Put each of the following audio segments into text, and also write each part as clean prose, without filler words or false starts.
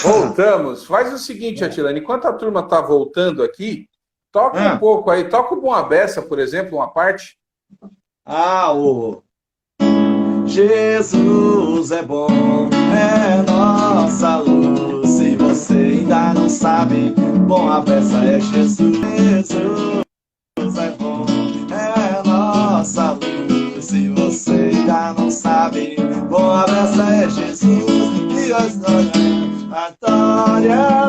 Voltamos. Faz o seguinte, Atilano, enquanto a turma está voltando aqui, toca um Ah, pouco aí, toca o Bom Abessa, por exemplo, uma parte. o Jesus é bom, é nossa luz. Se você ainda não sabe, bom a peça é Jesus. Jesus é bom, é nossa luz. Se você ainda não sabe, bom a peça é Jesus. E a história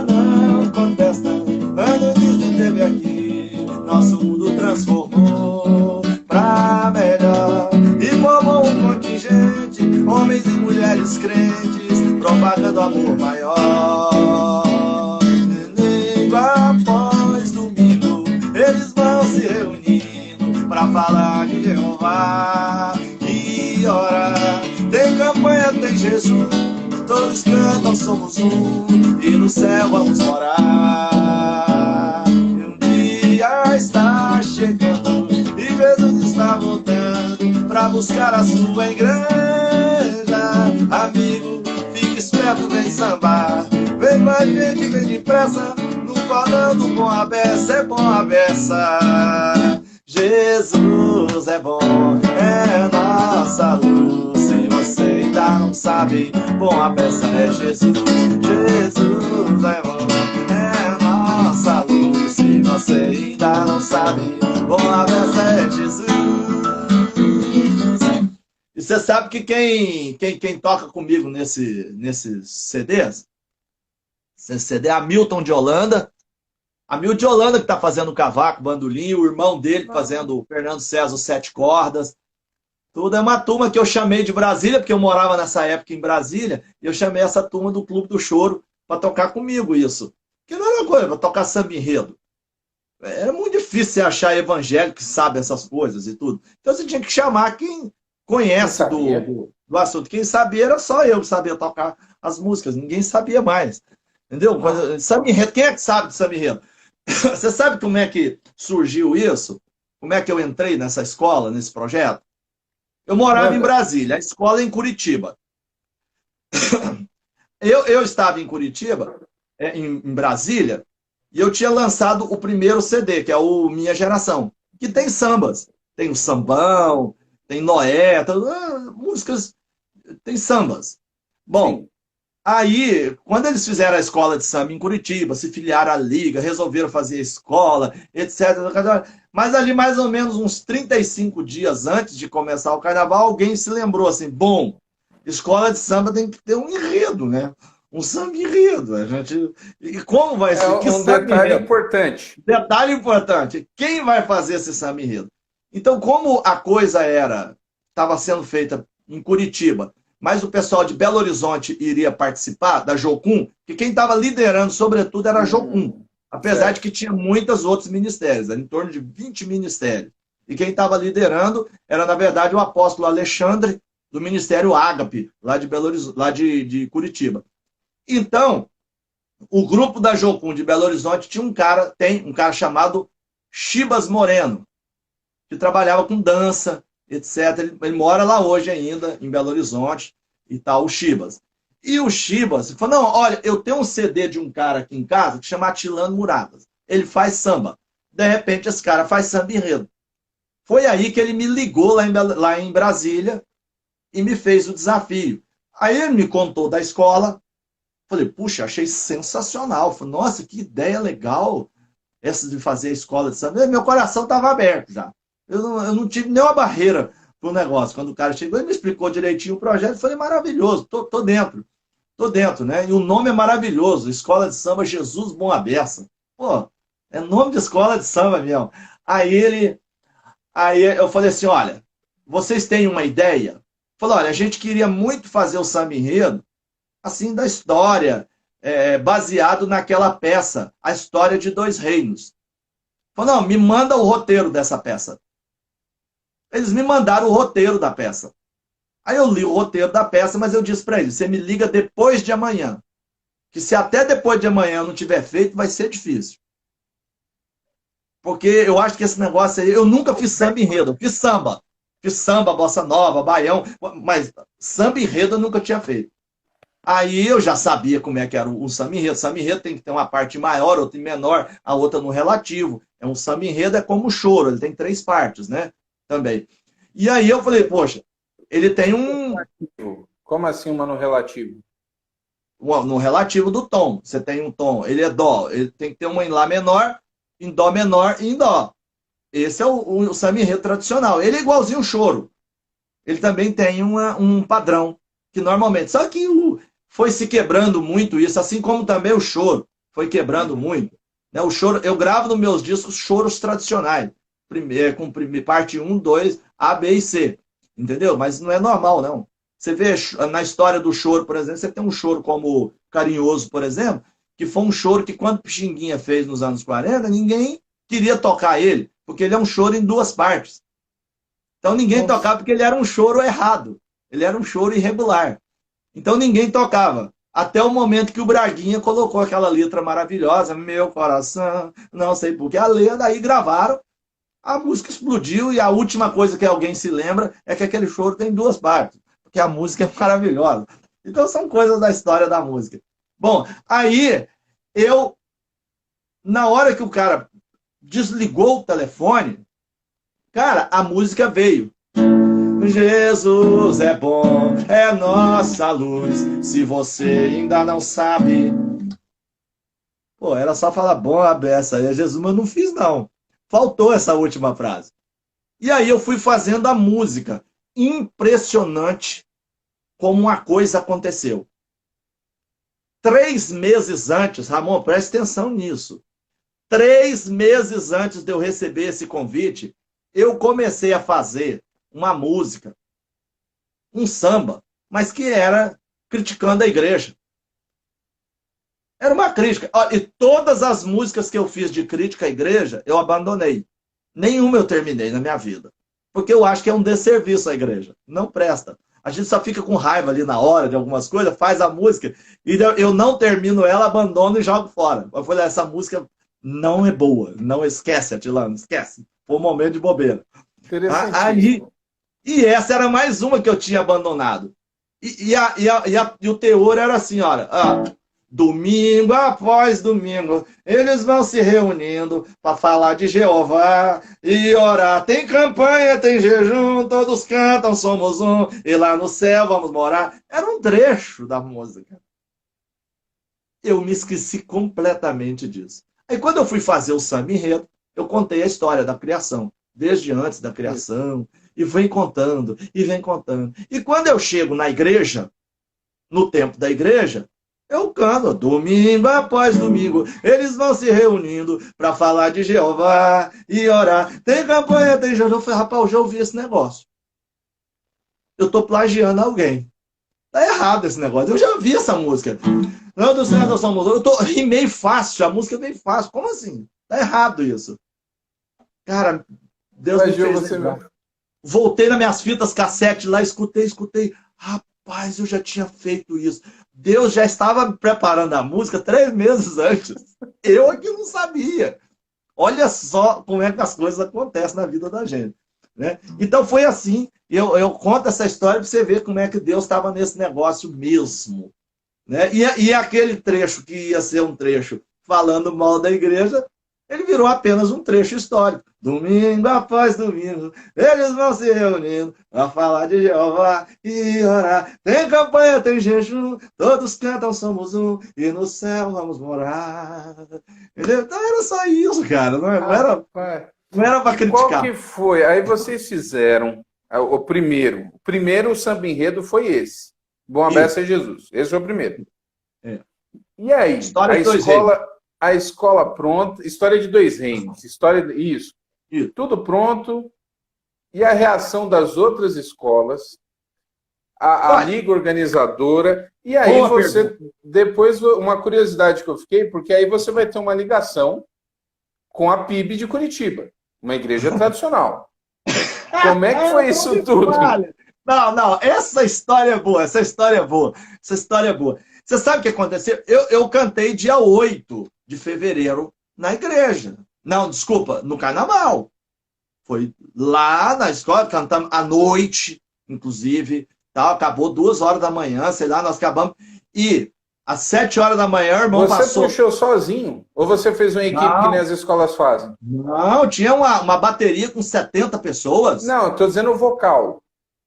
não contesta. Quando Cristo esteve aqui, nosso mundo transformou pra melhor. E formou um contingente, homens e mulheres crentes, propagando amor maior. Domingo após domingo, eles vão se reunindo pra falar de Jeová e orar. Tem campanha, tem Jesus, todos cantam, somos um, e no céu vamos morar. E um dia está chegando, e Jesus está voltando pra buscar a sua igreja. Amigo, fique esperto, vem sambar, vem com a gente, vem depressa, no cordão do Bom Abessa, é bom a beça. Jesus é bom, é nossa luz. Se você ainda não sabe, bom a beça é Jesus. Jesus é bom, é nossa luz. Se você ainda não sabe, bom a beça é Jesus. E você sabe que quem toca comigo nesses CDs, esse CD é Hamilton de Holanda. Hamilton de Holanda que está fazendo o cavaco, bandolim, o irmão dele fazendo o Fernando César, os 7 cordas. Tudo é uma turma que eu chamei de Brasília, porque eu morava nessa época em Brasília, e eu chamei essa turma do Clube do Choro para tocar comigo isso. Que não era uma coisa, para tocar samba enredo. Era muito difícil você achar evangélico que sabe essas coisas e tudo. Então você tinha que chamar quem conhece do assunto. Quem sabia era só eu que sabia tocar as músicas, ninguém sabia mais. Entendeu? Samba enredo, quem é que sabe de samba enredo? Você sabe como é que surgiu isso? Como é que eu entrei nessa escola, nesse projeto? Eu morava em Brasília, a escola é em Curitiba. Eu estava em Curitiba, em Brasília, e eu tinha lançado o primeiro CD, que é o Minha Geração, que tem sambas. Tem o Sambão, tem Noé, músicas, tem sambas. Bom, Sim. aí, quando eles fizeram a escola de samba em Curitiba, se filiaram à Liga, resolveram fazer a escola, etc. Mas ali, mais ou menos uns 35 dias antes de começar o carnaval, alguém se lembrou assim, bom, escola de samba tem que ter um enredo, né? Um samba enredo. E como vai É ser? Que um samba detalhe enredo? importante. Detalhe importante, quem vai fazer esse samba enredo? Então, como a coisa estava sendo feita em Curitiba, mas o pessoal de Belo Horizonte iria participar da Jocum, que quem estava liderando, sobretudo, era a Jocum, apesar de Certo. que tinha muitos outros ministérios, era em torno de 20 ministérios. E quem estava liderando era, na verdade, o apóstolo Alexandre, do Ministério Ágape, lá de, Belo Horizonte, lá de Curitiba. Então, o grupo da Jocum de Belo Horizonte tem um cara chamado Chibas Moreno, que trabalhava com dança, etc. Ele mora lá hoje ainda, em Belo Horizonte, e tal, o Chibas. E o Chibas falou, não, olha, eu tenho um CD de um cara aqui em casa que chama Atilano Muratas. Ele faz samba. De repente, esse cara faz samba enredo. Foi aí que ele me ligou lá em Brasília e me fez o desafio. Aí ele me contou da escola. Falei, puxa, achei sensacional. Falei, nossa, que ideia legal essa de fazer a escola de samba. Meu coração estava aberto já. Eu não tive nenhuma barreira para o negócio. Quando o cara chegou e me explicou direitinho o projeto, eu falei, maravilhoso, tô dentro. Tô dentro, né? E o nome é maravilhoso, Escola de Samba Jesus Bom Abessa. Pô, é nome de escola de samba mesmo. Aí eu falei assim, olha, vocês têm uma ideia? Falou, olha, a gente queria muito fazer o samba enredo, assim, da história, baseado naquela peça, A História de Dois Reinos. Falou, não, me manda o roteiro dessa peça. Eles me mandaram o roteiro da peça. Aí eu li o roteiro da peça, mas eu disse para eles, você me liga depois de amanhã. Que se até depois de amanhã eu não tiver feito, vai ser difícil. Porque eu acho que esse negócio aí, eu nunca fiz samba enredo, eu fiz samba. Fiz samba, bossa nova, baião, mas samba enredo eu nunca tinha feito. Aí eu já sabia como é que era um samba enredo. Samba enredo tem que ter uma parte maior, outra menor, a outra no relativo. Um samba enredo é como o choro, ele tem 3 partes, né? Também. E aí eu falei, poxa, ele tem Como assim uma no relativo? no relativo do tom. Você tem um tom, ele é dó, ele tem que ter uma em lá menor, em dó menor e em dó. Esse é o samba enredo tradicional. Ele é igualzinho o choro. Ele também tem um padrão, que normalmente... Só que foi se quebrando muito isso, assim como também o choro foi quebrando muito. Né? O choro, eu gravo nos meus discos choros tradicionais. Com parte 1, 2, A, B e C. Entendeu? Mas não é normal, não. Você vê na história do choro, por exemplo, você tem um choro como Carinhoso, por exemplo, que foi um choro que quando Pixinguinha fez nos anos 40, ninguém queria tocar ele, porque ele é um choro em 2 partes. Então ninguém tocava porque ele era um choro errado. Ele era um choro irregular. Então ninguém tocava. Até o momento que o Braguinha colocou aquela letra maravilhosa, meu coração, não sei porquê, a letra, daí gravaram, a música explodiu e a última coisa que alguém se lembra é que aquele choro tem 2 partes, porque a música é maravilhosa. Então são coisas da história da música. Bom, aí na hora que o cara desligou o telefone, cara, a música veio. Jesus é bom, é nossa luz, se você ainda não sabe. Pô, era só falar bom a beça, é Jesus, mas não fiz não. Faltou essa última frase. E aí eu fui fazendo a música. Impressionante como uma coisa aconteceu. 3 meses antes, Ramon, preste atenção nisso. 3 meses antes de eu receber esse convite, eu comecei a fazer uma música, um samba, mas que era criticando a igreja. Era uma crítica. E todas as músicas que eu fiz de crítica à igreja, eu abandonei. Nenhuma eu terminei na minha vida. Porque eu acho que é um desserviço à igreja. Não presta. A gente só fica com raiva ali na hora de algumas coisas, faz a música, e eu não termino ela, abandono e jogo fora. Eu falei, essa música não é boa. Não esquece, Atilano, esquece. Foi um momento de bobeira. Aí, e essa era mais uma que eu tinha abandonado. E o teor era assim, olha, domingo após domingo, eles vão se reunindo para falar de Jeová e orar. Tem campanha, tem jejum, todos cantam, somos um, e lá no céu vamos morar. Era um trecho da música. Eu me esqueci completamente disso. Aí quando eu fui fazer o samba enredo, eu contei a história da criação, desde antes da criação, e vem contando, e vem contando. E quando eu chego na igreja, no tempo da igreja, eu canto, domingo após domingo, eles vão se reunindo para falar de Jeová e orar. Tem campanha, tem jejum. Eu falei, rapaz, eu já ouvi esse negócio. Eu estou plagiando alguém. Tá errado esse negócio. Eu já vi essa música. Não, do céu, nós somos. Rimei fácil, a música veio fácil. Como assim? Tá errado isso. Cara, Deus me fez você lembrar. Voltei nas minhas fitas cassete lá, escutei. Rapaz, eu já tinha feito isso. Deus já estava preparando a música 3 meses antes. Eu aqui não sabia. Olha só como é que as coisas acontecem na vida da gente. Né? Então foi assim. Eu conto essa história para você ver como é que Deus estava nesse negócio mesmo. Né? E aquele trecho que ia ser um trecho falando mal da igreja, ele virou apenas um trecho histórico. Domingo após domingo, eles vão se reunindo para falar de Jeová e orar. Tem campanha, tem jejum, todos cantam, somos um, e no céu vamos morar. Entendeu? Então era só isso, cara. Não era para criticar. Qual que foi? Aí vocês fizeram o primeiro samba enredo foi esse. Bom Abraço é Jesus. Esse foi o primeiro. É. E aí, a escola pronta, história de 2 reinos, isso. Tudo pronto. E a reação das outras escolas, a liga organizadora, e aí depois, uma curiosidade que eu fiquei, porque aí você vai ter uma ligação com a PIB de Curitiba, uma igreja tradicional. Como é que foi isso tudo? Não, essa história é boa. Você sabe o que aconteceu? Eu cantei dia 8 de fevereiro na igreja. Não, desculpa, no carnaval. Foi lá na escola, cantamos à noite, inclusive. Tal, acabou 2 horas da manhã, sei lá, nós acabamos. E às 7 horas da manhã, o irmão Você passou. puxou sozinho? Ou você fez uma equipe que nem as escolas fazem? Não, tinha uma bateria com 70 pessoas. Não, estou dizendo o vocal.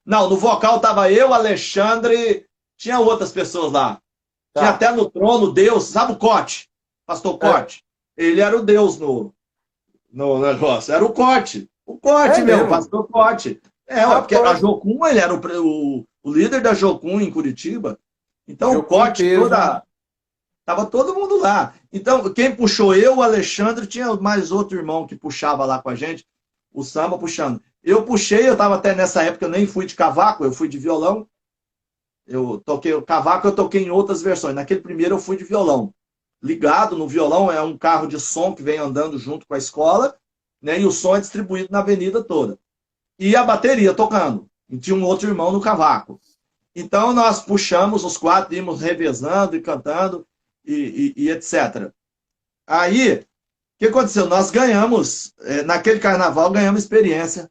Não, no vocal tava eu, Alexandre, tinha outras pessoas lá. Tá. Tinha até no trono Deus, sabe o Cote? Pastor Cote? Ele era o Deus no negócio, era o Cote. O Cote, meu, pastor Cote. Porque a Jocum, ele era o líder da Jocum em Curitiba. Então, o Cote, tava todo mundo lá. Então, quem puxou eu, o Alexandre, tinha mais outro irmão que puxava lá com a gente, o samba puxando. Eu puxei, eu estava até nessa época, eu nem fui de cavaco, eu fui de violão. Eu toquei o cavaco, eu toquei em outras versões. Naquele primeiro eu fui de violão. Ligado no violão, é um carro de som que vem andando junto com a escola, né? E o som é distribuído na avenida toda. E a bateria tocando. E tinha um outro irmão no cavaco. Então nós puxamos os quatro, íamos revezando e cantando e etc. Aí, o que aconteceu? Nós ganhamos, naquele carnaval, ganhamos experiência.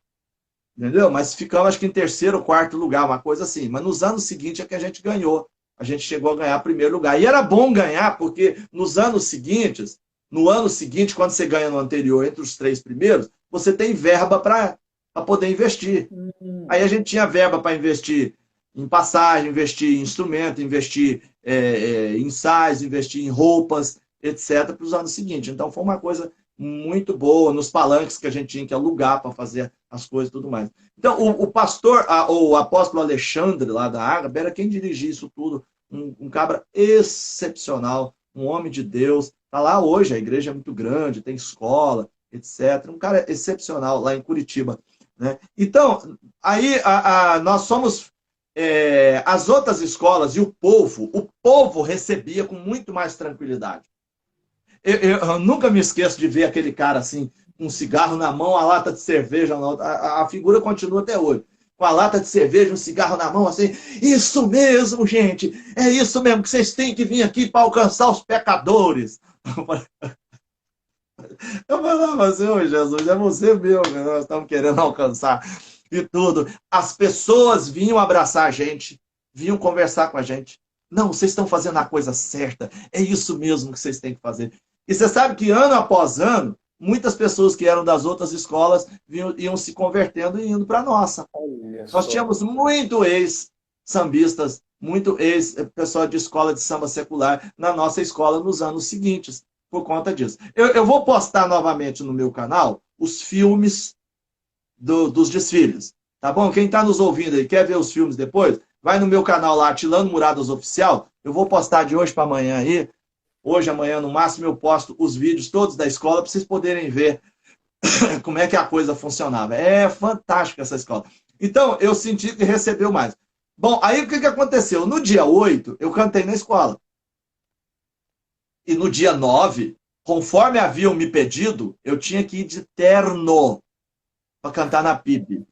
Entendeu? Mas ficamos, acho que em terceiro ou quarto lugar, uma coisa assim. Mas nos anos seguintes é que a gente ganhou. A gente chegou a ganhar primeiro lugar. E era bom ganhar, porque nos anos seguintes, no ano seguinte, quando você ganha no anterior, entre os 3 primeiros, você tem verba para poder investir. Aí a gente tinha verba para investir em passagem, investir em instrumento, investir em ensaios, investir em roupas, etc., para os anos seguintes. Então foi uma coisa muito boa, nos palanques que a gente tinha que alugar para fazer as coisas e tudo mais. Então, o pastor, o apóstolo Alexandre, lá da Ágape, era quem dirigia isso tudo, um cabra excepcional, um homem de Deus, está lá hoje, a igreja é muito grande, tem escola, etc. Um cara excepcional lá em Curitiba. Né? Então, aí nós somos as outras escolas e o povo recebia com muito mais tranquilidade. Eu nunca me esqueço de ver aquele cara assim, com um cigarro na mão, a lata de cerveja na outra. A figura continua até hoje. Com a lata de cerveja, um cigarro na mão, assim. Isso mesmo, gente. É isso mesmo que vocês têm que vir aqui para alcançar os pecadores. Eu falava assim, ô Jesus, é você mesmo que nós estamos querendo alcançar. E tudo. As pessoas vinham abraçar a gente, vinham conversar com a gente. Não, vocês estão fazendo a coisa certa. É isso mesmo que vocês têm que fazer. E você sabe que ano após ano, muitas pessoas que eram das outras escolas iam se convertendo e indo para a nossa. Nós tínhamos muito ex-sambistas, muito ex-pessoal de escola de samba secular na nossa escola nos anos seguintes, por conta disso. Eu vou postar novamente no meu canal os filmes dos desfiles. Tá bom? Quem está nos ouvindo aí, quer ver os filmes depois? Vai no meu canal lá, Atilano Muradas Oficial. Eu vou postar de hoje para amanhã aí. Hoje, amanhã, no máximo, eu posto os vídeos todos da escola para vocês poderem ver como é que a coisa funcionava. É fantástica essa escola. Então, eu senti que recebeu mais. Bom, aí o que aconteceu? No dia 8, eu cantei na escola. E no dia 9, conforme haviam me pedido, eu tinha que ir de terno para cantar na PIB.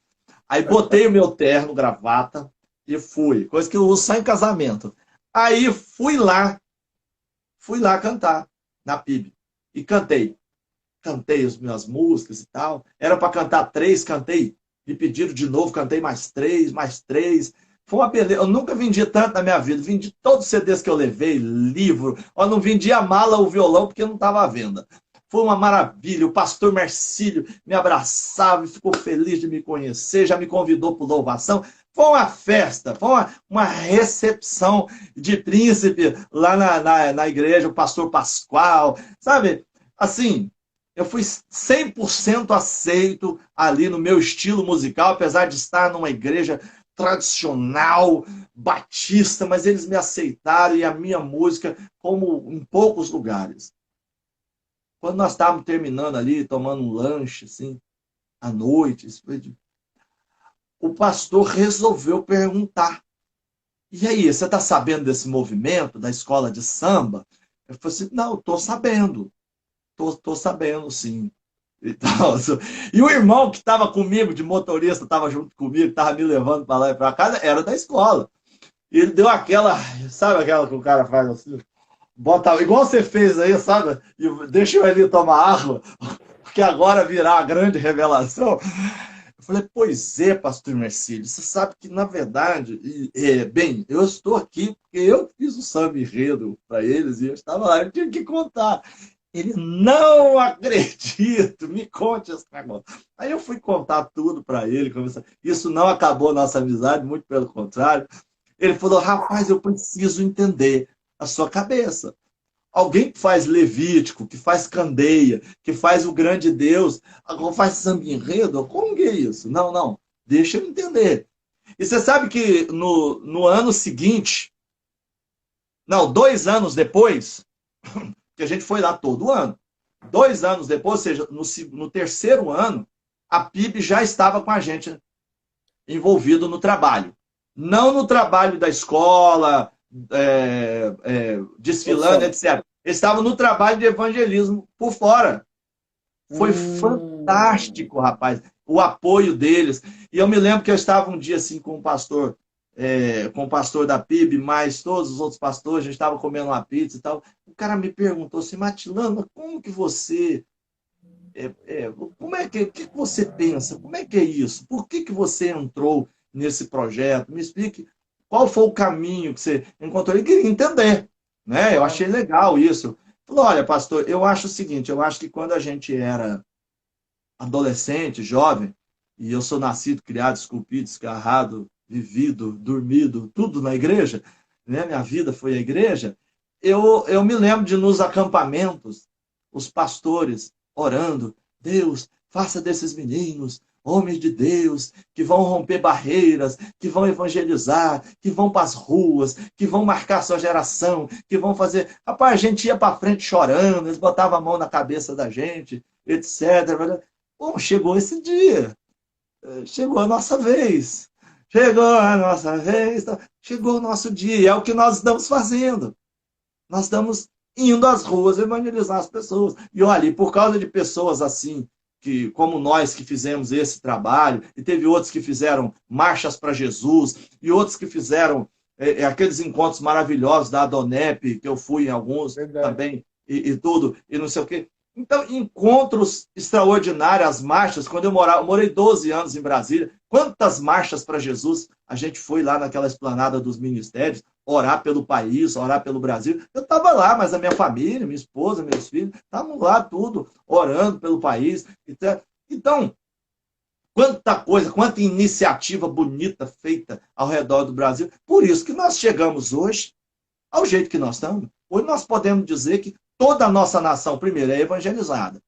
Aí botei o meu terno, gravata, e fui. Coisa que eu uso só em casamento. Aí fui lá cantar na PIB. E cantei. Cantei as minhas músicas e tal. Era para cantar 3, cantei. Me pediram de novo, cantei mais 3, mais 3. Foi uma beleza. Eu nunca vendi tanto na minha vida. Vendi todos os CDs que eu levei, livro. Eu não vendi a mala, o violão, porque não estava à venda. Foi uma maravilha. O pastor Marcílio me abraçava e ficou feliz de me conhecer. Já me convidou para louvação. Foi uma festa, foi uma recepção de príncipe lá na igreja, o pastor Pascoal, sabe? Assim, eu fui 100% aceito ali no meu estilo musical, apesar de estar numa igreja tradicional, batista, mas eles me aceitaram e a minha música, como em poucos lugares. Quando nós estávamos terminando ali, tomando um lanche, assim, à noite, isso foi o pastor resolveu perguntar. E aí, você está sabendo desse movimento da escola de samba? Eu falei assim, não, estou sabendo. Estou sabendo, sim. E o irmão que estava comigo, de motorista, estava junto comigo, estava me levando para lá e para casa, era da escola. E ele deu aquela, sabe aquela que o cara faz assim? Bota, igual você fez aí, sabe? E deixa eu ali tomar água, porque agora virá a grande revelação. falei, pois é, pastor Mercílio, você sabe que, na verdade, bem, eu estou aqui porque eu fiz o samba enredo para eles e eu estava lá, eu tinha que contar. Ele, não acredito, me conte esse negócio. Aí eu fui contar tudo para ele, isso não acabou a nossa amizade, muito pelo contrário. Ele falou, rapaz, eu preciso entender a sua cabeça. Alguém que faz Levítico, que faz Candeia, que faz o grande Deus, agora faz samba enredo, como que é isso? Não, não, deixa eu entender. E você sabe que no ano seguinte, não, 2 anos depois, que a gente foi lá todo ano, 2 anos depois, ou seja, no terceiro ano, a PIB já estava com a gente envolvido no trabalho. Não no trabalho da escola, desfilando, etc. Eles estavam no trabalho de evangelismo por fora. Foi fantástico, rapaz, o apoio deles. E eu me lembro que eu estava um dia assim com o pastor da PIB, mais todos os outros pastores, a gente estava comendo uma pizza e tal. O cara me perguntou assim, Matilano, como que você... como é que você pensa? Como é que é isso? Por que você entrou nesse projeto? Me explique qual foi o caminho que você encontrou. Ele queria entender, né? Eu achei legal isso. Falou, olha, pastor, eu acho o seguinte, eu acho que quando a gente era adolescente, jovem, e eu sou nascido, criado, esculpido, escarrado, vivido, dormido, tudo na igreja, né? Minha vida foi a igreja, eu me lembro de nos acampamentos, os pastores orando, Deus, faça desses meninos homens de Deus, que vão romper barreiras, que vão evangelizar, que vão para as ruas, que vão marcar sua geração, que vão fazer... Rapaz, a gente ia para frente chorando, eles botavam a mão na cabeça da gente, etc. Bom, chegou esse dia. Chegou a nossa vez. Chegou a nossa vez. Chegou o nosso dia. É o que nós estamos fazendo. Nós estamos indo às ruas evangelizar as pessoas. E olha, por causa de pessoas assim, como nós que fizemos esse trabalho, e teve outros que fizeram marchas para Jesus, e outros que fizeram aqueles encontros maravilhosos da Adonep, que eu fui em alguns também, e tudo, e não sei o quê. Então, encontros extraordinários, as marchas, quando eu morei 12 anos em Brasília, quantas marchas para Jesus a gente foi lá naquela esplanada dos ministérios, orar pelo país, orar pelo Brasil. Eu estava lá, mas a minha família, minha esposa, meus filhos, estavam lá tudo, orando pelo país. Então, quanta coisa, quanta iniciativa bonita feita ao redor do Brasil. Por isso que nós chegamos hoje ao jeito que nós estamos. Hoje nós podemos dizer que toda a nossa nação, primeiro, é evangelizada.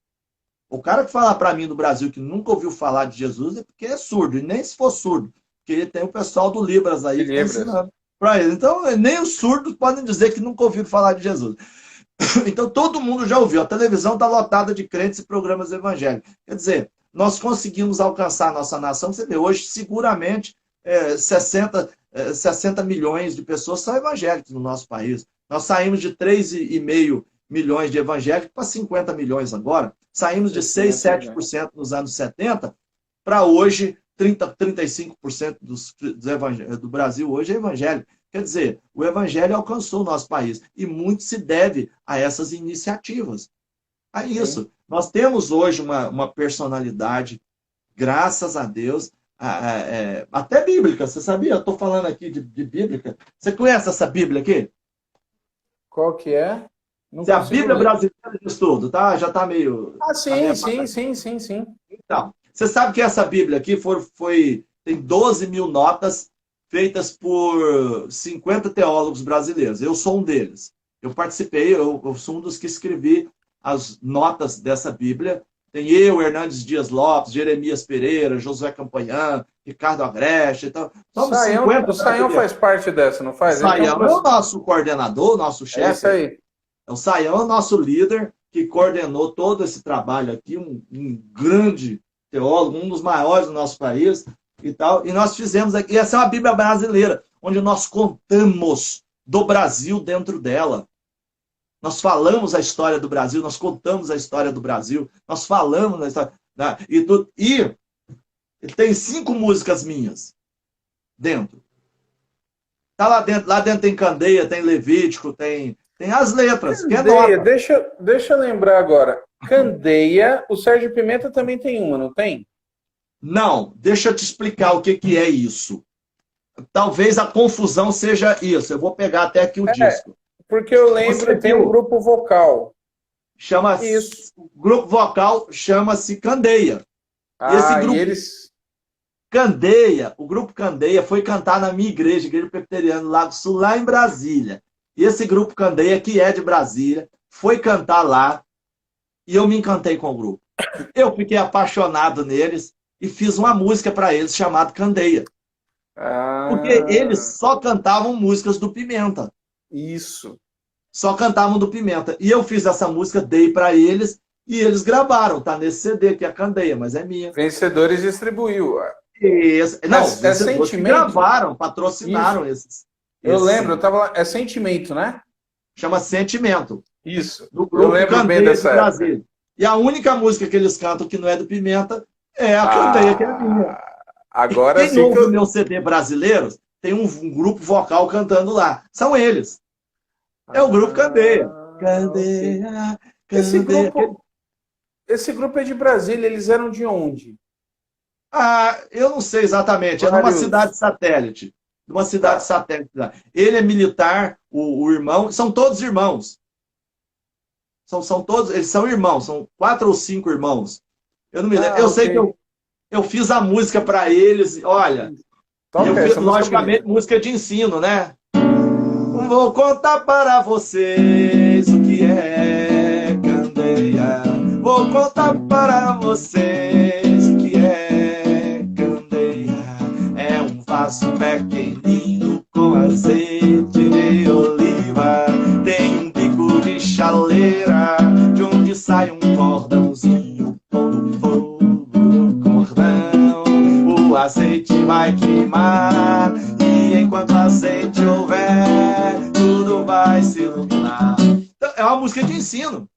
O cara que fala para mim do Brasil que nunca ouviu falar de Jesus é porque é surdo, e nem se for surdo, porque tem o pessoal do Libras aí que está ensinando para ele. Então, nem os surdos podem dizer que nunca ouviram falar de Jesus. Então, todo mundo já ouviu. A televisão está lotada de crentes e programas evangélicos. Quer dizer, nós conseguimos alcançar a nossa nação. Você vê, hoje, seguramente, 60 milhões de pessoas são evangélicos no nosso país. Nós saímos de 3,5 milhões de evangélicos para 50 milhões agora. Saímos de 6, 7% nos anos 70 para hoje 35% do Brasil hoje é evangélico. Quer dizer, o evangelho alcançou o nosso país e muito se deve a essas iniciativas. A isso. Sim. Nós temos hoje uma personalidade, graças a Deus, até bíblica. Você sabia? Eu estou falando aqui de bíblica. Você conhece essa Bíblia aqui? Qual que é? Se a Bíblia brasileira de estudo, tá? Já está meio... sim. Então, você sabe que essa Bíblia aqui tem 12 mil notas feitas por 50 teólogos brasileiros. Eu sou um deles. Eu participei, eu sou um dos que escrevi as notas dessa Bíblia. Tem eu, Hernandes Dias Lopes, Jeremias Pereira, Josué Campanhã, Ricardo Agreste e tal. O Saião faz parte dessa, não faz? O Saião é o nosso coordenador, nosso chefe. É isso aí. O Saião é o nosso líder que coordenou todo esse trabalho aqui, um grande teólogo, um dos maiores do nosso país e tal. E nós fizemos aqui, essa é uma Bíblia brasileira, onde nós contamos do Brasil dentro dela. Nós falamos a história do Brasil, nós contamos a história do Brasil, nós falamos a história... Né? E tem 5 músicas minhas dentro. Tá lá dentro tem Candeia, tem Levítico, tem as letras. Candeia, deixa eu lembrar agora. Candeia, o Sérgio Pimenta também tem uma, não tem? Não, deixa eu te explicar o que, que é isso. Talvez a confusão seja isso. Eu vou pegar até aqui o disco. Porque eu Você lembro, tem um viu? grupo vocal. Chama, Isso. o grupo vocal chama-se Candeia. E esse Ah, e grupo eles. Candeia, o grupo Candeia foi cantar na minha igreja, Igreja Presbiteriana do Lago Sul, lá em Brasília. E esse grupo Candeia, que é de Brasília, foi cantar lá e eu me encantei com o grupo. Eu fiquei apaixonado neles e fiz uma música para eles chamada Candeia. Porque Ah, eles só cantavam músicas do Pimenta. isso. Só cantavam do Pimenta. E eu fiz essa música, dei para eles e eles gravaram. Tá nesse CD que é a Candeia, mas é minha. Vencedores distribuiu. Não, É vencedores que sentimento? gravaram, patrocinaram Isso. esses. Eu Esse lembro, eu tava lá. É sentimento, né? chama Sentimento, Isso. do Eu grupo lembro bem Candeia de dessa época. Brasília. E a única música que eles cantam que não é do Pimenta é a Candeia, que é a minha. Ah, E agora quem sim que ouve o eu. meu CD Brasileiros, tem um grupo vocal cantando lá. São eles. É o grupo Candeia. Ok. Candeia, Esse Candeia. grupo, esse grupo é de Brasília, eles eram de onde? Ah, eu não sei exatamente. É numa cidade Vários. satélite. Numa cidade Tá. satélite lá. Ele é militar, o irmão. São todos irmãos. São todos, eles são irmãos, são 4 ou 5 irmãos. Eu não me lembro. Ah, Eu ok. sei que eu fiz a música para eles. Olha, eu Toca fiz, essa música é logicamente, bonita. música de ensino, né? Vou contar para vocês o que é candeia. Vou contar para vocês o que é candeia. É um vaso pequenino com azeite de oliva. Tem um bico de chaleira, de onde sai um cordãozinho. Todo fogo do cordão, o azeite vai queimar. E enquanto azeite houver, tudo vai se iluminar. Então, é uma música de ensino.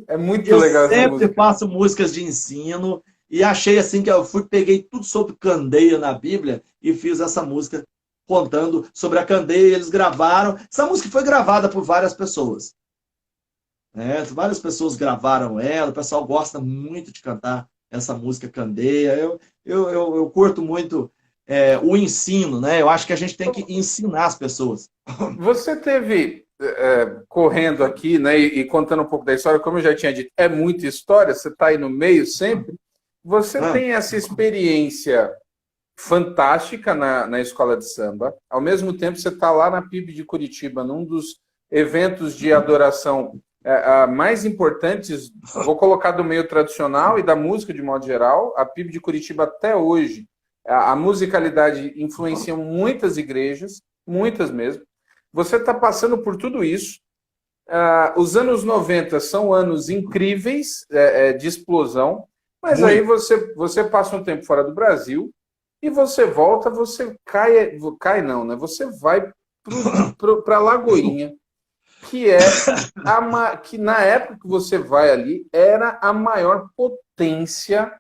É muito Eu legal essa sempre música. faço músicas de ensino e achei assim que eu peguei tudo sobre candeia na Bíblia e fiz essa música contando sobre a candeia. Eles gravaram. Essa música foi gravada por várias pessoas. Né? Várias pessoas gravaram ela. O pessoal gosta muito de cantar essa música Candeia. Eu curto muito o ensino, né? Eu acho que a gente tem que ensinar as pessoas. Você teve, correndo aqui, né, e contando um pouco da história, como eu já tinha dito, é muita história, você está aí no meio sempre. Você Ah, tem essa experiência fantástica na escola de samba, ao mesmo tempo você está lá na PIB de Curitiba, num dos eventos de adoração mais importantes, vou colocar do meio tradicional e da música de modo geral. A PIB de Curitiba até hoje, a musicalidade influencia muitas igrejas, muitas mesmo. Você está passando por tudo isso. Os anos 90 são anos incríveis de explosão, mas aí muito. você passa um tempo fora do Brasil e você volta, você cai não, né? Você vai para Lagoinha, que que na época que você vai ali era a maior potência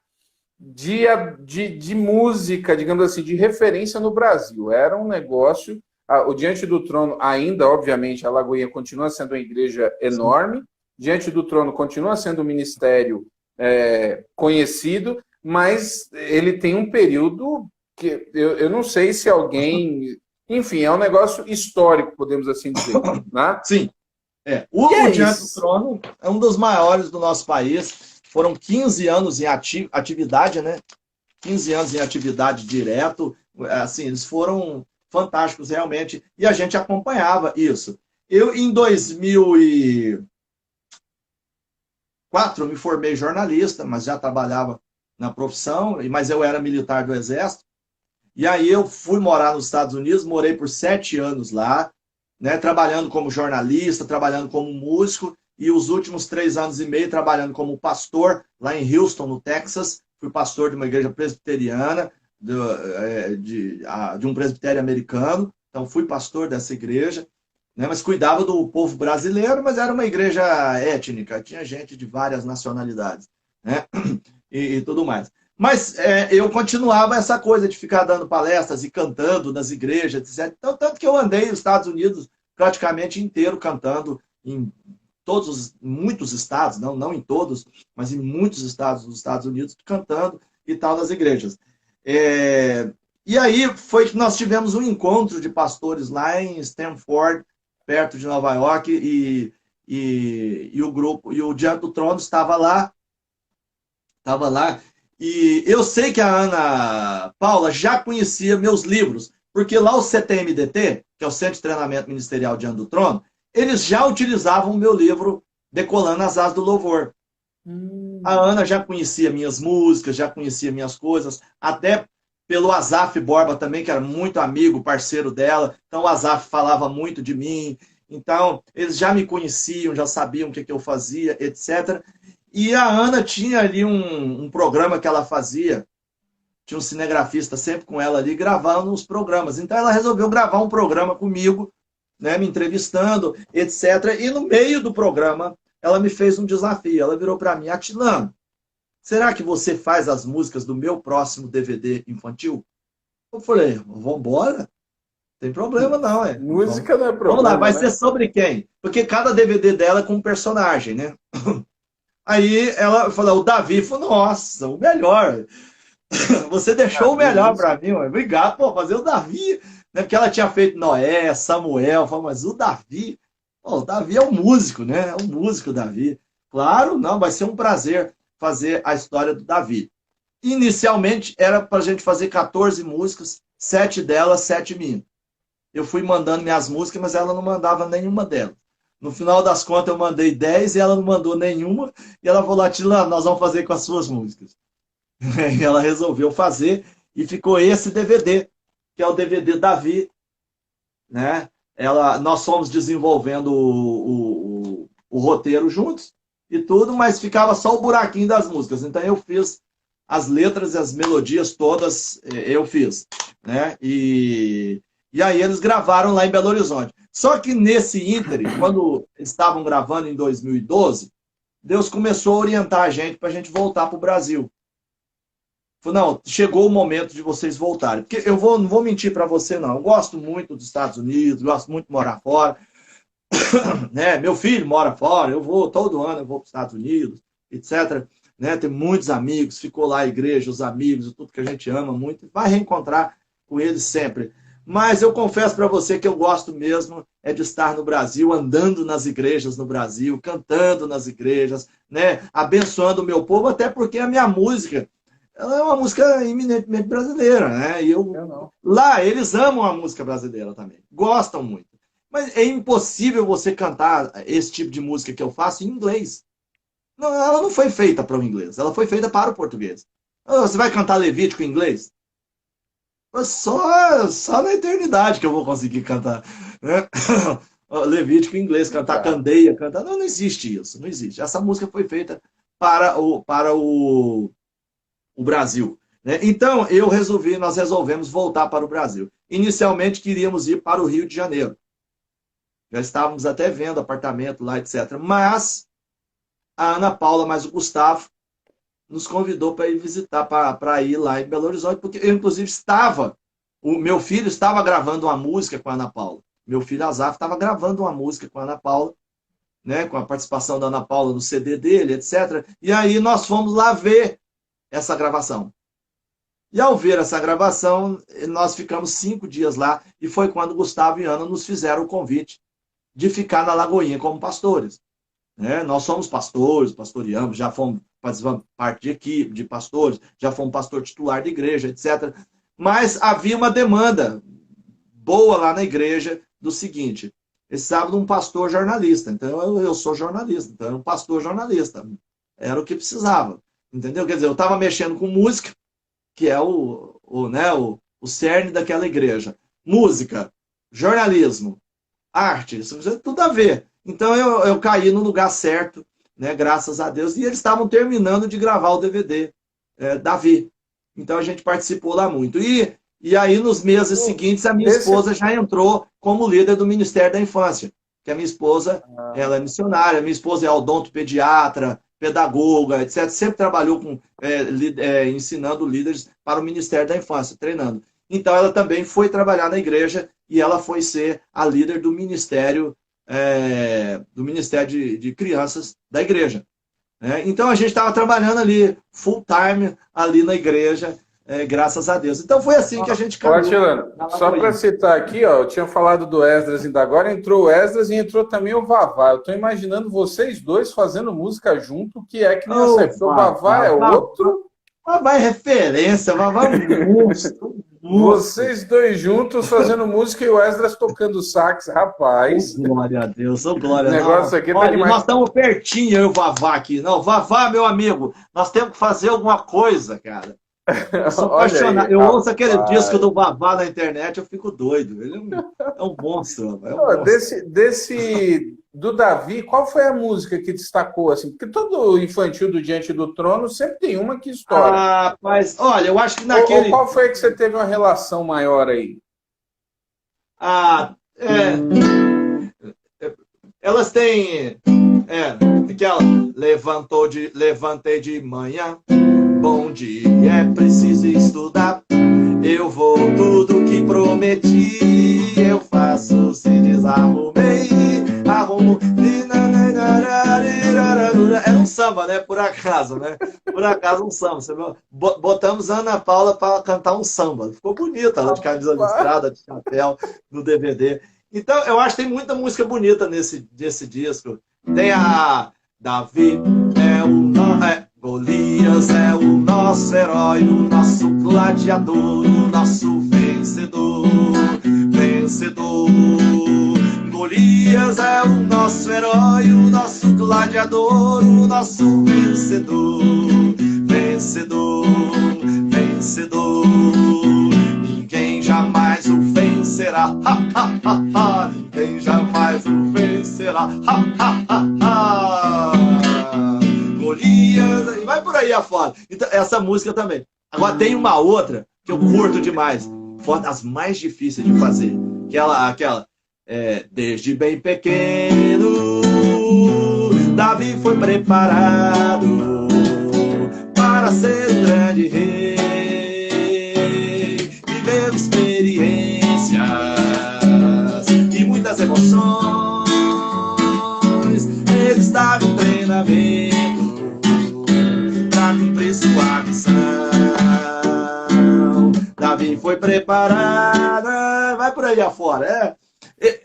de música, digamos assim, de referência no Brasil. Era um negócio. O Diante do Trono, ainda, obviamente, a Lagoinha continua sendo uma igreja enorme. Diante do Trono continua sendo um ministério conhecido, mas ele tem um período que eu não sei se alguém. Enfim, é um negócio histórico, podemos assim dizer. Né? Sim. E O é Diante do isso. Trono é um dos maiores do nosso país. Foram 15 anos em atividade, né? 15 anos em atividade direto. Assim, eles foram fantásticos realmente. E a gente acompanhava isso. Eu, em 2004, me formei jornalista, mas já trabalhava na profissão, mas eu era militar do Exército. E aí eu fui morar nos Estados Unidos, morei por 7 anos lá, né, trabalhando como jornalista, trabalhando como músico, e os últimos 3 anos e meio trabalhando como pastor lá em Houston, no Texas. Fui pastor de uma igreja presbiteriana, de um presbitério americano. Então fui pastor dessa igreja, né, mas cuidava do povo brasileiro, mas era uma igreja étnica, tinha gente de várias nacionalidades, né, e tudo mais. Mas eu continuava essa coisa de ficar dando palestras e cantando nas igrejas, etc. Então, tanto que eu andei nos Estados Unidos praticamente inteiro cantando em muitos estados, não em todos, mas em muitos estados dos Estados Unidos, cantando. e tal nas igrejas. E aí foi que nós tivemos um encontro de pastores lá em Stanford, perto de Nova York, e o grupo, e o Diante do Trono estava lá, e eu sei que a Ana Paula já conhecia meus livros, porque lá o CTMDT, que é o Centro de Treinamento Ministerial Diante do Trono, eles já utilizavam o meu livro Decolando as Asas do Louvor. A Ana já conhecia minhas músicas, já conhecia minhas coisas, até pelo Azaf Borba também, que era muito amigo, parceiro dela. Então o Azaf falava muito de mim. Então eles já me conheciam, já sabiam o que eu fazia, etc. E a Ana tinha ali um programa que ela fazia, tinha um cinegrafista sempre com ela ali, gravando os programas. Então ela resolveu gravar um programa comigo, né, me entrevistando, etc. E no meio do programa, ela me fez um desafio. Ela virou para mim: Atilano, será que você faz as músicas do meu próximo DVD infantil? Eu falei: vamos embora. Não tem problema não, é. Música não é problema. Vamos lá, vai né? ser sobre quem? Porque cada DVD dela é com um personagem, né? Aí ela falou: o Davi. Falou: nossa, o melhor. Você deixou o melhor para mim, ué. Obrigado por fazer o Davi. Né? Porque ela tinha feito Noé, Samuel. Falei: mas o Davi, o Davi é um músico, né? É um músico, Davi. Claro, não, vai ser um prazer fazer a história do Davi. Inicialmente era para a gente fazer 14 músicas, 7 delas, 7 minhas. Eu fui mandando minhas músicas, mas ela não mandava nenhuma delas. No final das contas, eu mandei 10 e ela não mandou nenhuma. E ela falou: Atilano, nós vamos fazer com as suas músicas. E ela resolveu fazer e ficou esse DVD, que é o DVD Davi, né? Nós fomos desenvolvendo o roteiro juntos e tudo, mas ficava só o buraquinho das músicas. Então eu fiz as letras e as melodias todas, eu fiz, né? E aí eles gravaram lá em Belo Horizonte. Só que nesse ínterim, quando estavam gravando em 2012, Deus começou a orientar a gente para a gente voltar para o Brasil. Falou: não, chegou o momento de vocês voltarem. Porque eu não vou mentir para você, não. Eu gosto muito dos Estados Unidos, gosto muito de morar fora. Né? Meu filho mora fora, todo ano eu vou para os Estados Unidos, etc. Né? Tem muitos amigos, ficou lá a igreja, os amigos, tudo que a gente ama muito, vai reencontrar com eles sempre. Mas eu confesso para você que eu gosto mesmo é de estar no Brasil, andando nas igrejas no Brasil, cantando nas igrejas, né? Abençoando o meu povo, até porque a minha música, ela é uma música eminentemente brasileira, né? E lá eles amam a música brasileira também, gostam muito. Mas é impossível você cantar esse tipo de música que eu faço em inglês. Não, ela não foi feita para o inglês, ela foi feita para o português. Você vai cantar Levítico em inglês? Só na eternidade que eu vou conseguir cantar, né? Levítico em inglês, cantar Candeia, cantar... Não existe isso, não existe. Essa música foi feita para o Brasil, né? Então nós resolvemos voltar para o Brasil. Inicialmente queríamos ir para o Rio de Janeiro. Já estávamos até vendo apartamento lá, etc. Mas a Ana Paula, mais o Gustavo, nos convidou para ir visitar, para ir lá em Belo Horizonte, porque eu, inclusive, o meu filho estava gravando uma música com a Ana Paula. Meu filho Azaf estava gravando uma música com a Ana Paula, né, com a participação da Ana Paula no CD dele, etc. E aí nós fomos lá ver essa gravação. E ao ver essa gravação, nós ficamos 5 dias lá, e foi quando Gustavo e Ana nos fizeram o convite de ficar na Lagoinha como pastores. Né? Nós somos pastores, pastoreamos, já participamos parte de equipe, de pastores, já fomos pastor titular de igreja, etc. Mas havia uma demanda boa lá na igreja do seguinte: precisava de um pastor jornalista. Então eu sou jornalista, então era um pastor jornalista. Era o que precisava. Entendeu? Quer dizer, eu estava mexendo com música, que é o cerne daquela igreja. Música, jornalismo, arte, isso tem tudo a ver. Então eu caí no lugar certo, né, graças a Deus. E eles estavam terminando de gravar o DVD Davi. Então a gente participou lá muito. E aí nos meses seguintes a minha esposa já entrou como líder do Ministério da Infância. Que a minha esposa, ela é missionária, minha esposa é odontopediatra, pedagoga, etc. Sempre trabalhou ensinando líderes para o Ministério da Infância, treinando. Então ela também foi trabalhar na igreja e ela foi ser a líder do Ministério de Crianças da igreja. né? Então a gente estava trabalhando ali, full time, ali na igreja, graças a Deus. Então foi assim que a gente caminhou. Atilano, só para citar aqui, ó, eu tinha falado do Esdras ainda agora, entrou o Esdras e entrou também o Vavá. Eu estou imaginando vocês dois fazendo música junto, que é que nem essa. O Vavá é outro. Vavá é referência, Vavá é monstro. Vocês dois juntos fazendo música e o Esdras tocando sax, rapaz. Oh, glória a Deus, oh, glória a Deus. O negócio aqui tá olha, demais. nós estamos pertinho, eu e o Vavá aqui. Não, Vavá, meu amigo, nós temos que fazer alguma coisa, cara. Eu sou apaixonado. Eu ouço aquele disco do Vavá na internet, eu fico doido. Ele é um monstro. Do Davi, qual foi a música que destacou? Assim? Porque todo infantil do Diante do Trono sempre tem uma que estoura. Ah, mas olha, eu acho que naquele... Ou qual foi que você teve uma relação maior aí? Elas têm... aquela... Levantei de manhã, bom dia, é preciso estudar. Eu vou tudo que prometi, eu faço se desarrumei, arrumo. É um samba, né? Por acaso, né? Por acaso um samba. Botamos a Ana Paula para cantar um samba. Ficou bonita, ela de camisa listrada, de chapéu, no DVD. Então, eu acho que tem muita música bonita nesse disco. Tem a Davi, Golias é o nosso herói, o nosso gladiador, o nosso vencedor, vencedor. Golias é o nosso herói, o nosso gladiador, o nosso vencedor, vencedor, vencedor. Ninguém jamais o vencerá, ha, ha, ha, ha. Ninguém jamais o vencerá, ha, ha, ha, ha. Golias, e vai por aí afora. Então, essa música também. Agora tem uma outra que eu curto demais, foi das mais difíceis de fazer, aquela desde bem pequeno, Davi foi preparado para ser um grande rei, viveu experiências e muitas emoções. Ele estava em treinamento para cumprir sua missão. Davi foi preparado, vai por aí afora.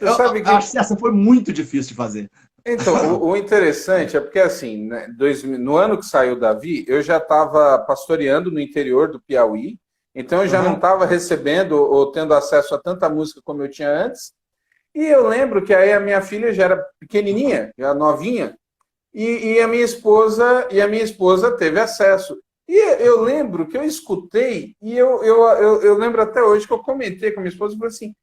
Eu acho que essa foi muito difícil de fazer. Então, o interessante é porque, assim, né, no ano que saiu Davi, eu já estava pastoreando no interior do Piauí, então eu já não estava recebendo ou tendo acesso a tanta música como eu tinha antes. E eu lembro que aí a minha filha já era pequenininha, já novinha, e a minha esposa teve acesso. E eu lembro que eu escutei, e eu lembro até hoje que eu comentei com a minha esposa e falei assim: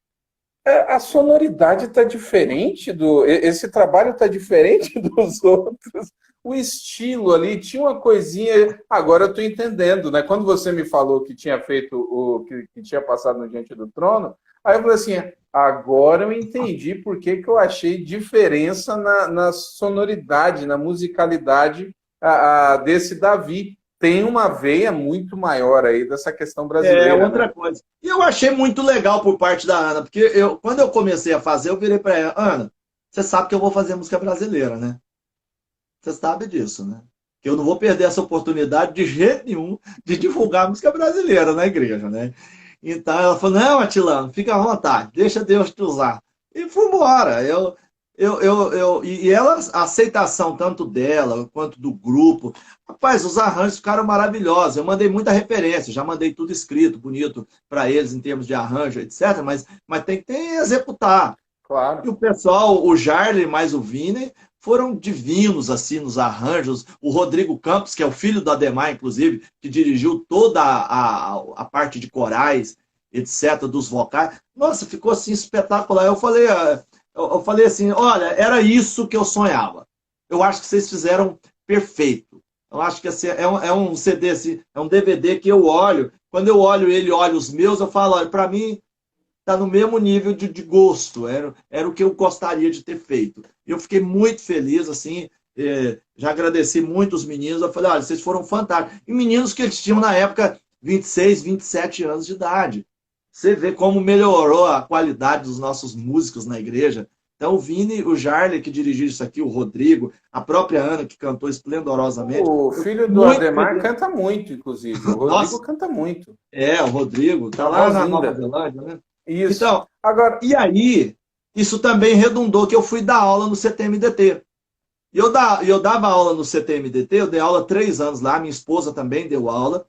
a sonoridade está diferente, esse trabalho está diferente dos outros. O estilo ali tinha uma coisinha. Agora eu estou entendendo, né? Quando você me falou que tinha feito que tinha passado no Diante do Trono, aí eu falei assim: agora eu entendi por que eu achei diferença na sonoridade, na musicalidade desse Davi. Tem uma veia muito maior aí dessa questão brasileira. É outra coisa. E eu achei muito legal por parte da Ana, porque quando eu comecei a fazer, eu virei para ela: Ana, você sabe que eu vou fazer música brasileira, né? Você sabe disso, né? Que eu não vou perder essa oportunidade de jeito nenhum de divulgar a música brasileira na igreja, né? Então ela falou: não, Atilano, fica à vontade, deixa Deus te usar. E fui embora. E ela, a aceitação tanto dela quanto do grupo, rapaz, os arranjos ficaram maravilhosos. Eu mandei muita referência, já mandei tudo escrito, bonito para eles em termos de arranjo, etc. Mas tem que executar. Claro. E o pessoal, o Jarley mais o Vini, foram divinos assim nos arranjos. O Rodrigo Campos, que é o filho do Ademar, inclusive, que dirigiu toda a parte de corais, etc., dos vocais. Nossa, ficou assim espetacular. Eu falei assim: olha, era isso que eu sonhava. Eu acho que vocês fizeram perfeito. Eu acho que assim, é um CD, assim, é um DVD que eu olho. Quando eu olho ele, olho os meus, eu falo: olha, para mim está no mesmo nível de gosto. Era o que eu gostaria de ter feito. Eu fiquei muito feliz, assim, já agradeci muito os meninos. Eu falei: olha, vocês foram fantásticos. E meninos que eles tinham na época 26, 27 anos de idade. Você vê como melhorou a qualidade dos nossos músicos na igreja. Então, o Vini, o Jarle, que dirigiu isso aqui, o Rodrigo, a própria Ana, que cantou esplendorosamente. O filho do Muito Ademar feliz. canta muito, inclusive. O Rodrigo Nossa, canta muito. o Rodrigo, tá Uma lá voz na Nova linda. Zelândia, né? Isso. Então, Agora, e aí, isso também redundou que eu fui dar aula no CTMDT. E eu dava aula no CTMDT, eu dei aula 3 anos lá, minha esposa também deu aula,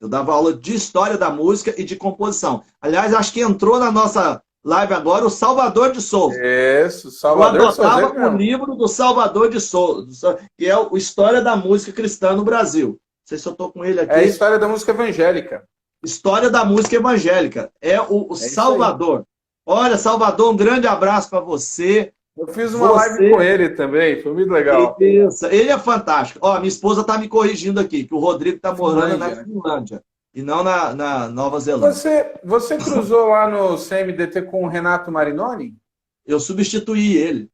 eu dava aula de história da música e de composição. Aliás, acho que entrou na nossa live agora o Salvador de Souza. isso, Eu Salvador de Souza adotava o mesmo. livro do Salvador de Souza, que é o História da Música Cristã no Brasil. Não sei se eu estou com ele aqui. É a história da música evangélica. História da Música Evangélica. É o Salvador. Olha, Salvador, um grande abraço para você. Eu fiz uma live com ele também, foi muito legal. Isso, ele é fantástico. Ó, minha esposa está me corrigindo aqui, que o Rodrigo está morando na Finlândia e não na Nova Zelândia. Você cruzou lá no CMDT com o Renato Marinoni? Eu substituí ele.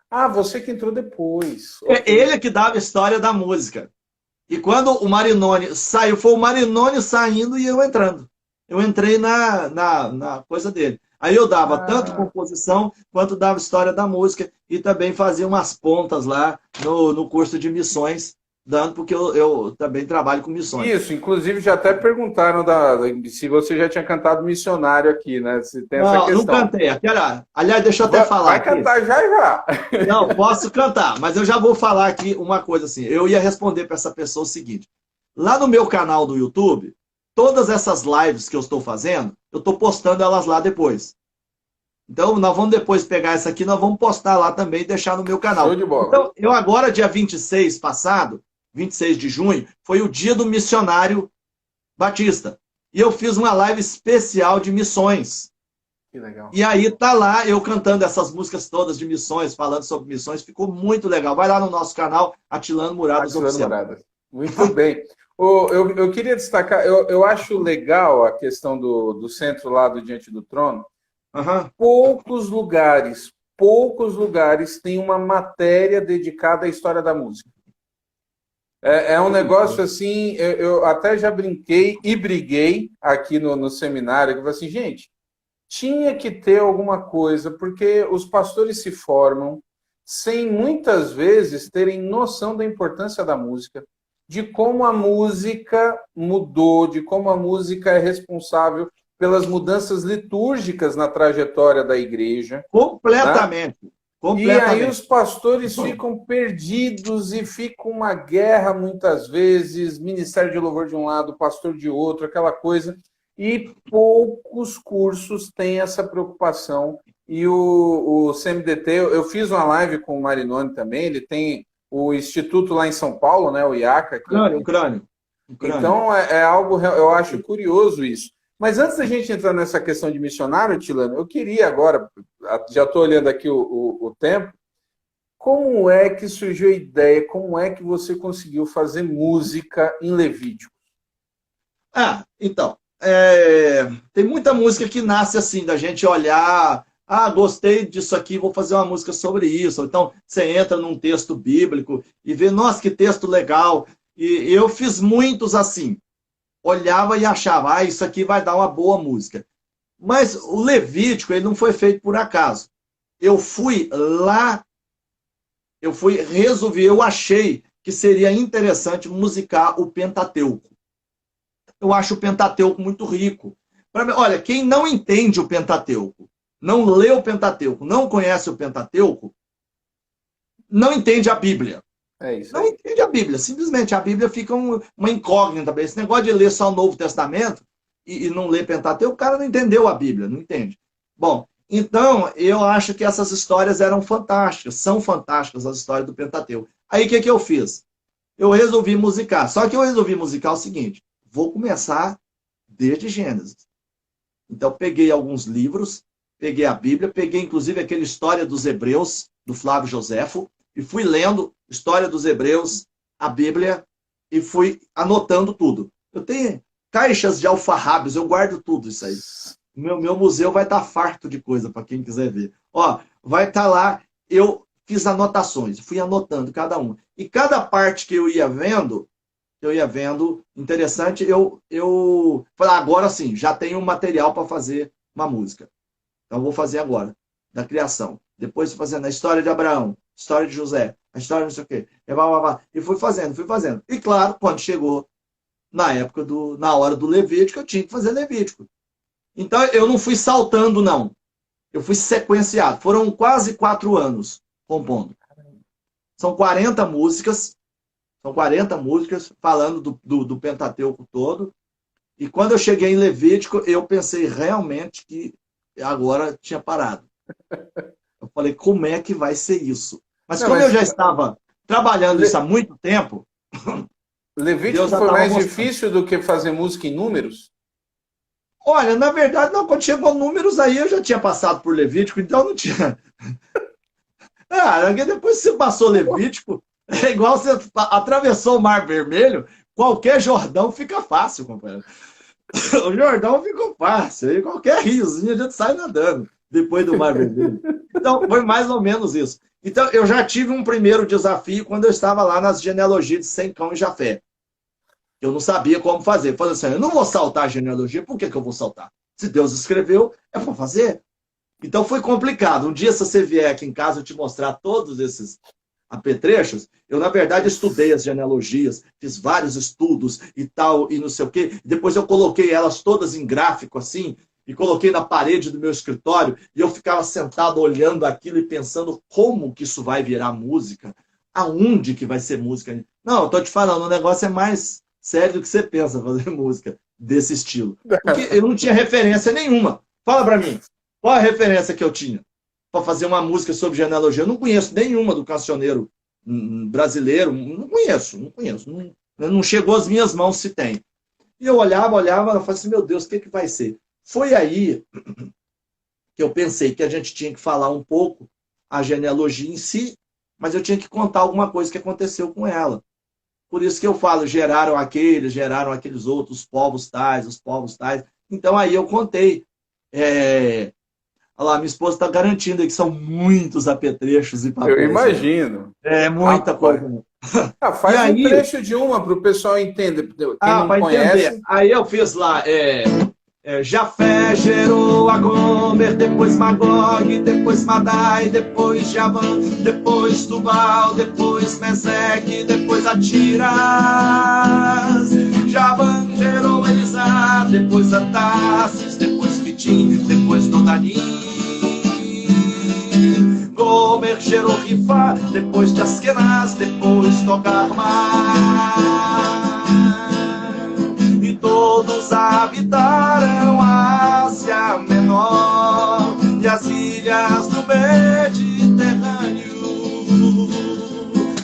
Ah, você que entrou depois. É ele que dava a história da música. E quando o Marinoni saiu, foi o Marinoni saindo e eu entrando. Eu entrei na coisa dele. Aí eu dava tanto composição, quanto dava história da música, e também fazia umas pontas lá no curso de missões, porque eu também trabalho com missões. Isso, inclusive já até perguntaram se você já tinha cantado missionário aqui, né? Se tem essa questão. Não cantei. Aliás, deixa eu até falar. Vai cantar já. Não, posso cantar, mas eu já vou falar aqui uma coisa assim. Eu ia responder para essa pessoa o seguinte. Lá no meu canal do YouTube, todas essas lives que eu estou fazendo, eu estou postando elas lá depois. Então, nós vamos depois pegar essa aqui, nós vamos postar lá também e deixar no meu canal. Show de bola. Então, eu agora, dia 26 passado, 26 de junho, foi o dia do missionário batista. E eu fiz uma live especial de missões. Que legal. E aí tá lá eu cantando essas músicas todas de missões, falando sobre missões, ficou muito legal. Vai lá no nosso canal, Atilano Muradas Oficial. Muito bem. Eu queria destacar, eu acho legal a questão do centro lá do Diante do Trono. Uhum. Poucos lugares têm uma matéria dedicada à história da música. É um negócio assim, eu até já brinquei e briguei aqui no seminário, que eu falei assim, gente, tinha que ter alguma coisa, porque os pastores se formam sem muitas vezes terem noção da importância da música, de como a música mudou, de como a música é responsável pelas mudanças litúrgicas na trajetória da igreja. Completamente. Né? Completamente. E aí os pastores ficam perdidos e fica uma guerra muitas vezes, ministério de louvor de um lado, pastor de outro, aquela coisa. E poucos cursos têm essa preocupação. E o CMDT, eu fiz uma live com o Marinoni também, ele tem o instituto lá em São Paulo, né, o IACA. Crânio. Então é algo, eu acho curioso isso. Mas antes da gente entrar nessa questão de missionário, Tilano, eu queria agora, já estou olhando aqui o tempo, como é que surgiu a ideia, como é que você conseguiu fazer música em Levítico? Então, tem muita música que nasce assim, da gente olhar, gostei disso aqui, vou fazer uma música sobre isso. Então, você entra num texto bíblico e vê, nossa, que texto legal. E eu fiz muitos assim. Olhava e achava, isso aqui vai dar uma boa música. Mas o Levítico, ele não foi feito por acaso. Eu fui lá, eu achei que seria interessante musicar o Pentateuco. Eu acho o Pentateuco muito rico. Olha, quem não entende o Pentateuco, não lê o Pentateuco, não conhece o Pentateuco, não entende a Bíblia. Não entende a Bíblia. Simplesmente a Bíblia fica uma incógnita. Esse negócio de ler só o Novo Testamento e não ler Pentateuco, o cara não entendeu a Bíblia, não entende. Bom, então eu acho que essas histórias eram fantásticas, são fantásticas as histórias do Pentateuco. Aí o que eu fiz? Eu resolvi musicar. Só que eu resolvi musicar o seguinte, vou começar desde Gênesis. Então peguei alguns livros, peguei a Bíblia, peguei inclusive aquela História dos Hebreus, do Flávio Joséfo, e fui lendo História dos Hebreus, a Bíblia, e fui anotando tudo. Eu tenho caixas de alfarrábios, eu guardo tudo isso aí. Meu museu vai estar farto de coisa para quem quiser ver. Vai estar lá, eu fiz anotações, fui anotando cada uma. E cada parte que eu ia vendo, eu ia vendo interessante, eu falei, agora sim, já tenho um material para fazer uma música. Então vou fazer agora, da criação. Depois fazendo a história de Abraão, a história de José, a história de não sei o quê. E fui fazendo, fui fazendo. E claro, quando chegou na hora do Levítico, eu tinha que fazer Levítico. Então eu não fui saltando, não. Eu fui sequenciado. Foram quase 4 anos compondo. São 40 músicas. São 40 músicas falando do Pentateuco todo. E quando eu cheguei em Levítico, eu pensei realmente que agora tinha parado. Eu falei, como é que vai ser isso? Mas como eu já estava trabalhando isso há muito tempo... Levítico foi mais difícil do que fazer música em números? Olha, na verdade, não, quando chegou números aí, eu já tinha passado por Levítico, então não tinha... depois que você passou Levítico, é igual você atravessou o Mar Vermelho, qualquer Jordão fica fácil, companheiro. O Jordão ficou fácil, aí qualquer riozinho a gente sai nadando depois do Mar Vermelho. Então, foi mais ou menos isso. Então, eu já tive um primeiro desafio quando eu estava lá nas genealogias de Sem, Cão e Jafé. Eu não sabia como fazer. Eu falei assim, eu não vou saltar a genealogia, por que eu vou saltar? Se Deus escreveu, é para fazer. Então, foi complicado. Um dia, se você vier aqui em casa, eu te mostrar todos esses apetrechos, eu, na verdade, estudei as genealogias, fiz vários estudos e tal, e não sei o quê. Depois eu coloquei elas todas em gráfico, assim, e coloquei na parede do meu escritório, e eu ficava sentado olhando aquilo e pensando como que isso vai virar música, aonde que vai ser música. Não, eu tô te falando, o negócio é mais sério do que você pensa fazer música desse estilo. Porque eu não tinha referência nenhuma. Fala pra mim, qual a referência que eu tinha para fazer uma música sobre genealogia? Eu não conheço nenhuma do cancioneiro brasileiro, não conheço. Não chegou às minhas mãos se tem. E eu olhava, eu falei assim, meu Deus, o que vai ser? Foi aí que eu pensei que a gente tinha que falar um pouco a genealogia em si, mas eu tinha que contar alguma coisa que aconteceu com ela. Por isso que eu falo, geraram aqueles outros, os povos tais. Então aí eu contei. Olha lá, minha esposa está garantindo que são muitos apetrechos e papéis. Eu imagino. É muita coisa. Faz aí, um trecho de uma para o pessoal entender. Quem não conhece. Entender. Aí eu fiz lá, Jafé gerou a Gomer, depois Magog, depois Madai, depois Javã, depois Tubal, depois Meseque, depois Atiras. Javã gerou Elisá, depois Atassis, depois Fitim, depois Dodanim. Gomer gerou Rifá, depois de Askenaz, depois Togarmá. E todos habitaram a Ásia Menor e as ilhas do Mediterrâneo.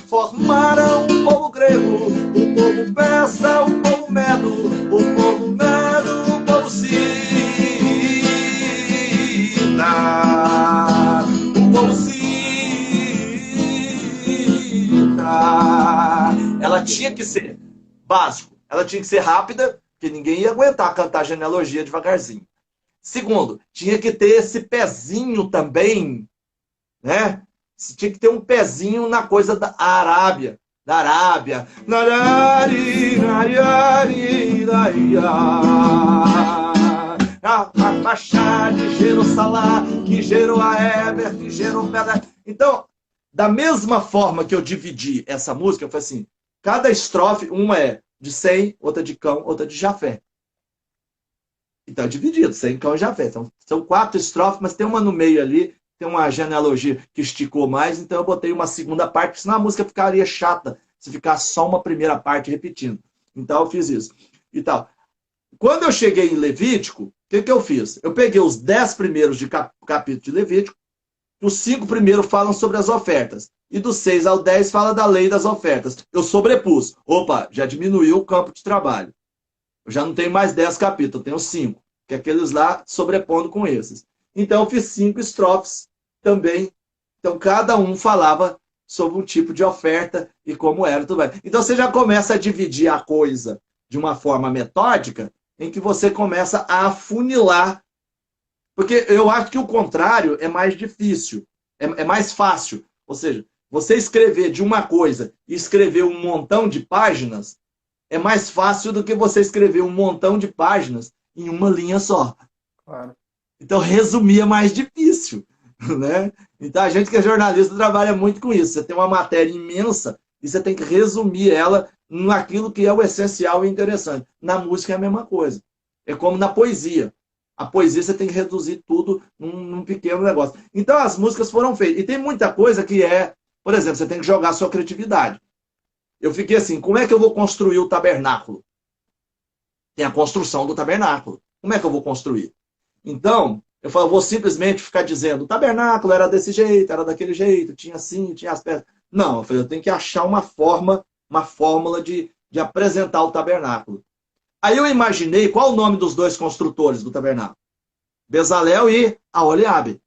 Formaram o povo grego, o povo persa, o povo medo, o povo medo, o povo cita. O povo cita. Ela tinha que ser básico. Ela tinha que ser rápida, porque ninguém ia aguentar cantar genealogia devagarzinho. Segundo, tinha que ter esse pezinho também, né? Tinha que ter um pezinho na coisa da Arábia. Da Arábia. A Machá que gerou Salá, que gerou a Eber, que gerou Pedra. Então, da mesma forma que eu dividi essa música, eu falei assim, cada estrofe, uma é de Sem, outra de Cão, outra de Jafé. Então é dividido, Sem, Cão e Jafé. Então, são 4 estrofes, mas tem uma no meio ali, tem uma genealogia que esticou mais, então eu botei uma segunda parte, senão a música ficaria chata se ficasse só uma primeira parte repetindo. Então eu fiz isso. E tal. Quando eu cheguei em Levítico, o que eu fiz? Eu peguei os 10 primeiros de capítulo de Levítico, os 5 primeiros falam sobre as ofertas. E do 6 ao 10 fala da lei das ofertas. Eu sobrepus. Opa, já diminuiu o campo de trabalho. Eu já não tenho mais 10 capítulos, eu tenho 5. Que é aqueles lá sobrepondo com esses. Então eu fiz 5 estrofes também. Então cada um falava sobre um tipo de oferta e como era. Tudo bem. Então você já começa a dividir a coisa de uma forma metódica, em que você começa a afunilar. Porque eu acho que o contrário é mais difícil. É mais fácil. Ou seja, você escrever de uma coisa e escrever um montão de páginas é mais fácil do que você escrever um montão de páginas em uma linha só. Claro. Então, resumir é mais difícil, né? Então, a gente que é jornalista trabalha muito com isso. Você tem uma matéria imensa e você tem que resumir ela naquilo que é o essencial e interessante. Na música é a mesma coisa. É como na poesia. A poesia você tem que reduzir tudo num pequeno negócio. Então, as músicas foram feitas. E tem muita coisa que é... Por exemplo, você tem que jogar a sua criatividade. Eu fiquei assim, como é que eu vou construir o tabernáculo? Tem a construção do tabernáculo. Como é que eu vou construir? Então, eu falo, vou simplesmente ficar dizendo, o tabernáculo era desse jeito, era daquele jeito, tinha assim, tinha as peças. Não, eu falei, eu tenho que achar uma fórmula de apresentar o tabernáculo. Aí eu imaginei, qual o nome dos dois construtores do tabernáculo? Bezalel e Aholiabe.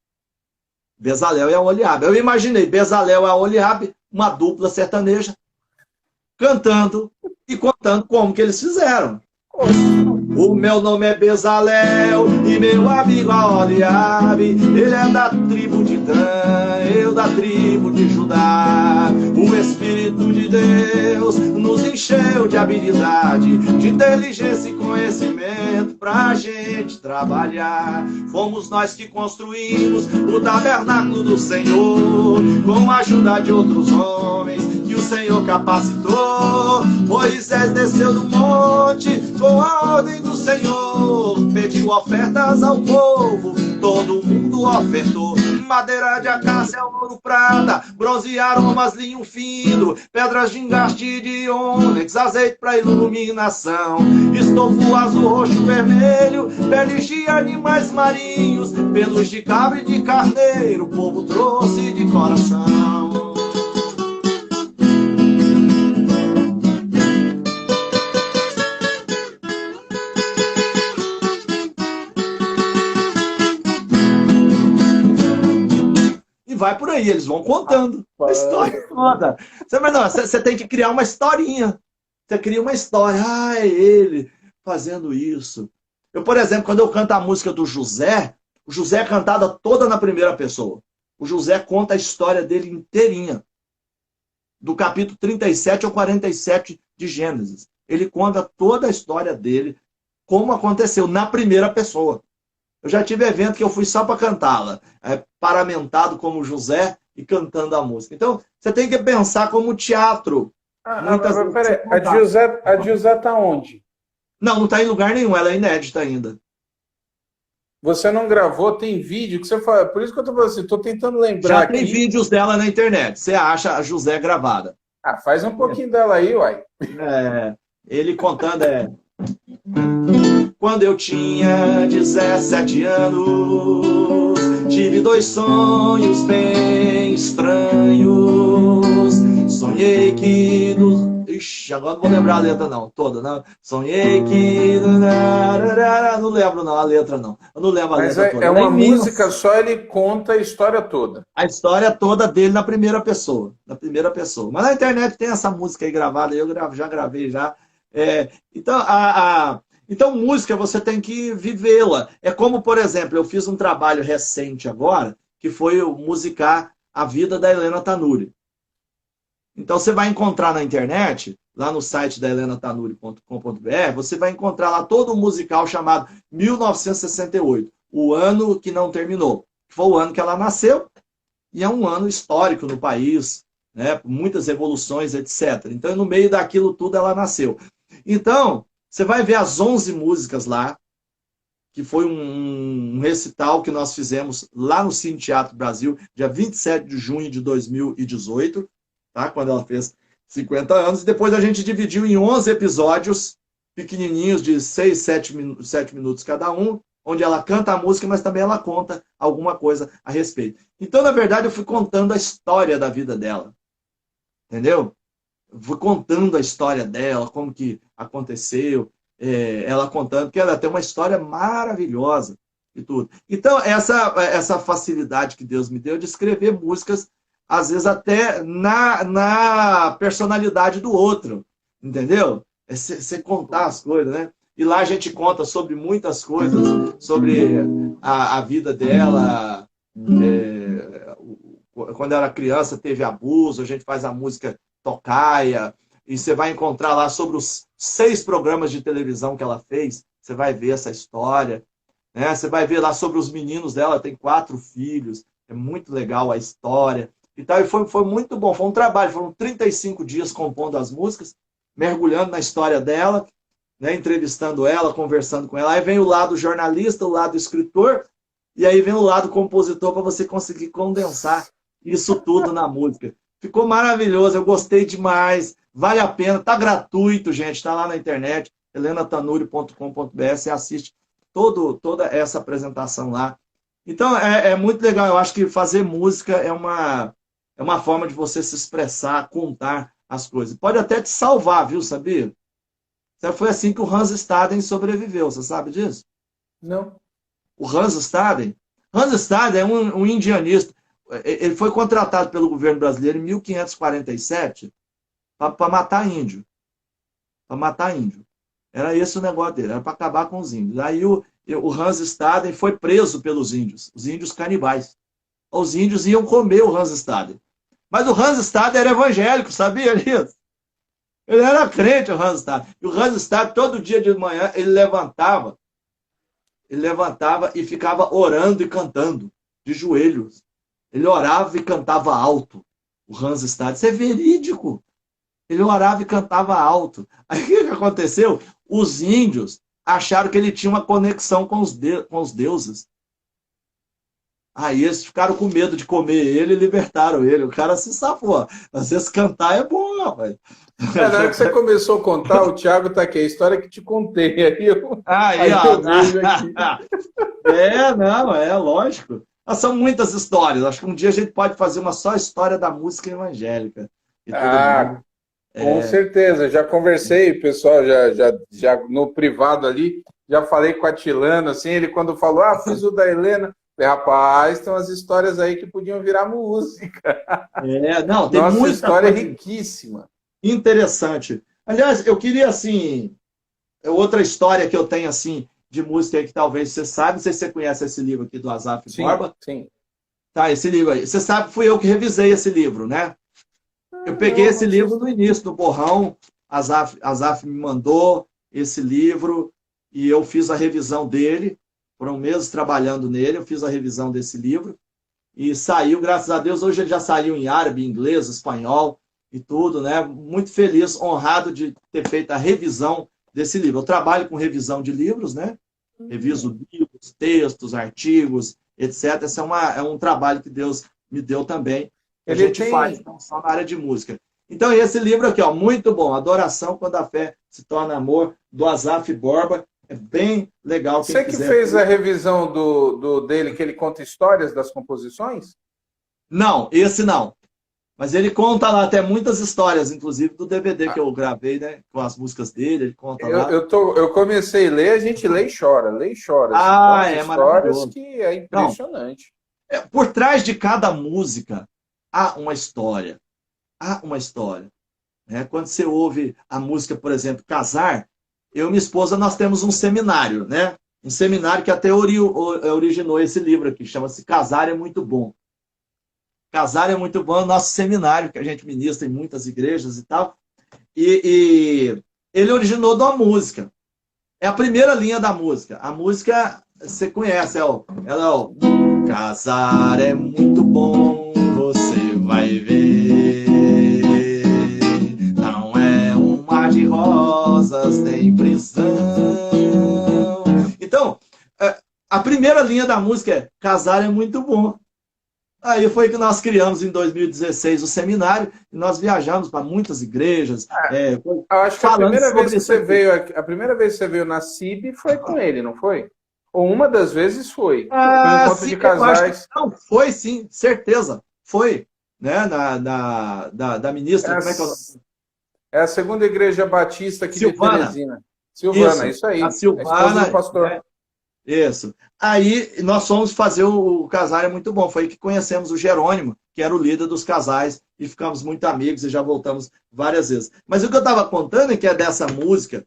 Bezalel e Aholiabe. Eu imaginei Bezalel e Aholiabe, uma dupla sertaneja, cantando e contando como que eles fizeram. O meu nome é Bezalel e meu amigo Aholiabe, ele é da tribo de Dan, eu da tribo de Judá. O Espírito de Deus nos encheu de habilidade, de inteligência e conhecimento pra gente trabalhar. Fomos nós que construímos o tabernáculo do Senhor, com a ajuda de outros homens que o Senhor capacitou. Moisés desceu do monte com a ordem do Senhor, pediu ofertas ao povo, todo mundo ofertou. Madeira de acácia, ouro, prata, bronze, aromas, linho fino, pedras de engaste de ônix, azeite para iluminação, estofo azul, roxo, vermelho, peles de animais marinhos, pelos de cabra e de carneiro, o povo trouxe de coração. Vai por aí, eles vão contando a história toda. Você tem que criar uma historinha. Você cria uma história. Ah, é ele fazendo isso. Eu, por exemplo, quando eu canto a música do José, o José é cantada toda na primeira pessoa. O José conta a história dele inteirinha. Do capítulo 37 ao 47 de Gênesis. Ele conta toda a história dele, como aconteceu, na primeira pessoa. Eu já tive evento que eu fui só para cantá-la, paramentado como José e cantando a música. Então, você tem que pensar como teatro. Peraí, a José está onde? Não está em lugar nenhum, ela é inédita ainda. Você não gravou, tem vídeo que você fala. Por isso que eu estou falando assim, estou tentando lembrar. Já tem vídeos dela na internet, você acha a José gravada. Ah, faz um pouquinho dela aí, uai. Ele contando Quando eu tinha 17 anos, tive 2 sonhos bem estranhos. Sonhei que... Ixi, agora não vou lembrar a letra não, toda, não. Sonhei que... Não lembro não, a letra não. Eu não lembro a letra toda. É uma música só, ele conta a história toda. A história toda dele na primeira pessoa. Na primeira pessoa. Mas na internet tem essa música aí gravada, eu já gravei já. Então, música você tem que vivê-la. É como, por exemplo, eu fiz um trabalho recente agora, que foi musicar a vida da Helena Thanuri. Então, você vai encontrar na internet, lá no site da helenathanuri.com.br, você vai encontrar lá todo um musical chamado 1968, o ano que não terminou. Foi o ano que ela nasceu, e é um ano histórico no país, né? Muitas evoluções, etc. Então, no meio daquilo tudo, ela nasceu. Então, você vai ver as 11 músicas lá, que foi um recital que nós fizemos lá no Cine Teatro Brasil, dia 27 de junho de 2018, tá? Quando ela fez 50 anos. E depois a gente dividiu em 11 episódios pequenininhos, de 6, 7 minutos cada um, onde ela canta a música, mas também ela conta alguma coisa a respeito. Então, na verdade, eu fui contando a história da vida dela. Entendeu? Fui contando a história dela, como que aconteceu, ela contando, que ela tem uma história maravilhosa e tudo. Então, essa facilidade que Deus me deu de escrever músicas, às vezes até na personalidade do outro, entendeu? Você contar as coisas, né? E lá a gente conta sobre muitas coisas, sobre a vida dela, quando era criança teve abuso, a gente faz a música Tocaia, e você vai encontrar lá sobre os 6 programas de televisão que ela fez, você vai ver essa história, né? Você vai ver lá sobre os meninos dela, tem 4 filhos, é muito legal a história. E tal, e foi muito bom, foi um trabalho, foram 35 dias compondo as músicas, mergulhando na história dela, né? Entrevistando ela, conversando com ela. Aí vem o lado jornalista, o lado escritor, e aí vem o lado compositor para você conseguir condensar isso tudo na música. Ficou maravilhoso, eu gostei demais, vale a pena, tá gratuito, gente, tá lá na internet, helenatanuri.com.br, você assiste toda essa apresentação lá. Então, é muito legal, eu acho que fazer música é uma forma de você se expressar, contar as coisas. Pode até te salvar, viu, sabia? Foi assim que o Hans Staden sobreviveu, você sabe disso? Não. O Hans Staden é um indianista. Ele foi contratado pelo governo brasileiro em 1547 para matar índio. Para matar índio. Era esse o negócio dele, era para acabar com os índios. Aí o Hans Staden foi preso pelos índios, os índios canibais. Os índios iam comer o Hans Staden. Mas o Hans Staden era evangélico, sabia disso? Ele era crente, o Hans Staden. E o Hans Staden, todo dia de manhã, ele levantava e ficava orando e cantando, de joelhos. Ele orava e cantava alto, o Hans Staden. Isso é verídico. Ele orava e cantava alto. Aí o que aconteceu? Os índios acharam que ele tinha uma conexão com os deuses. Aí eles ficaram com medo de comer ele e libertaram ele. O cara se safou. Às vezes cantar é bom, rapaz. Na hora que você começou a contar, o Thiago está aqui, a história que te contei. Aí eu vejo aqui. Não, lógico. Mas são muitas histórias. Acho que um dia a gente pode fazer uma só história da música evangélica. Com certeza. Já conversei, pessoal, já no privado ali, já falei com a Tilano, assim, ele quando falou, fiz o da Helena, falei, rapaz, tem umas histórias aí que podiam virar música. Não, tem Nossa, muita história coisa riquíssima. Interessante. Aliás, eu queria, assim, outra história que eu tenho, assim, de música aí que talvez você sabe, não sei se você conhece esse livro aqui do Asaf Borba. Sim. Tá, esse livro aí. Você sabe que fui eu que revisei esse livro, né? Eu peguei esse livro no início do Borrão, Asaf me mandou esse livro e eu fiz a revisão dele. Foram meses trabalhando nele, eu fiz a revisão desse livro e saiu, graças a Deus, hoje ele já saiu em árabe, inglês, espanhol e tudo, né? Muito feliz, honrado de ter feito a revisão desse livro. Eu trabalho com revisão de livros, né? Reviso livros, textos, artigos, etc. Esse é um trabalho que Deus me deu também. A gente faz não só na área de música. Então, esse livro aqui, muito bom. Adoração quando a fé se torna amor, do Asaf Borba. É bem legal. Você que fez a revisão dele, que ele conta histórias das composições? Não, esse não. Mas ele conta lá até muitas histórias, inclusive do DVD que eu gravei, né? Com as músicas dele, ele conta lá. Eu comecei a ler, a gente lê e chora, lê e chora. É maravilhoso. Que é impressionante. Por trás de cada música há uma história. Há uma história. Quando você ouve a música, por exemplo, Casar, eu e minha esposa, nós temos um seminário, né? Um seminário que até originou esse livro aqui, chama-se Casar é Muito Bom. Casar é Muito Bom é o nosso seminário, que a gente ministra em muitas igrejas e tal. E ele originou de uma música. É a primeira linha da música. A música, você conhece, Casar é muito bom, você vai ver. Não é um mar de rosas, nem prisão. Então, a primeira linha da música é Casar é muito bom. Aí foi que nós criamos em 2016 o seminário e nós viajamos para muitas igrejas. Eu acho que a primeira vez que você veio na CIB foi com ele, não foi? Ou uma das vezes foi. Foi um encontro de casais. Não, foi sim, certeza. Foi, né? Da ministra. Como é que é o nome? É a segunda igreja batista aqui Silvana. de Teresina. Silvana, isso aí. A Silvana. Do pastor. Isso. Aí nós fomos fazer o Casar é Muito Bom. Foi aí que conhecemos o Jerônimo, que era o líder dos casais, e ficamos muito amigos e já voltamos várias vezes. Mas o que eu estava contando é que dessa música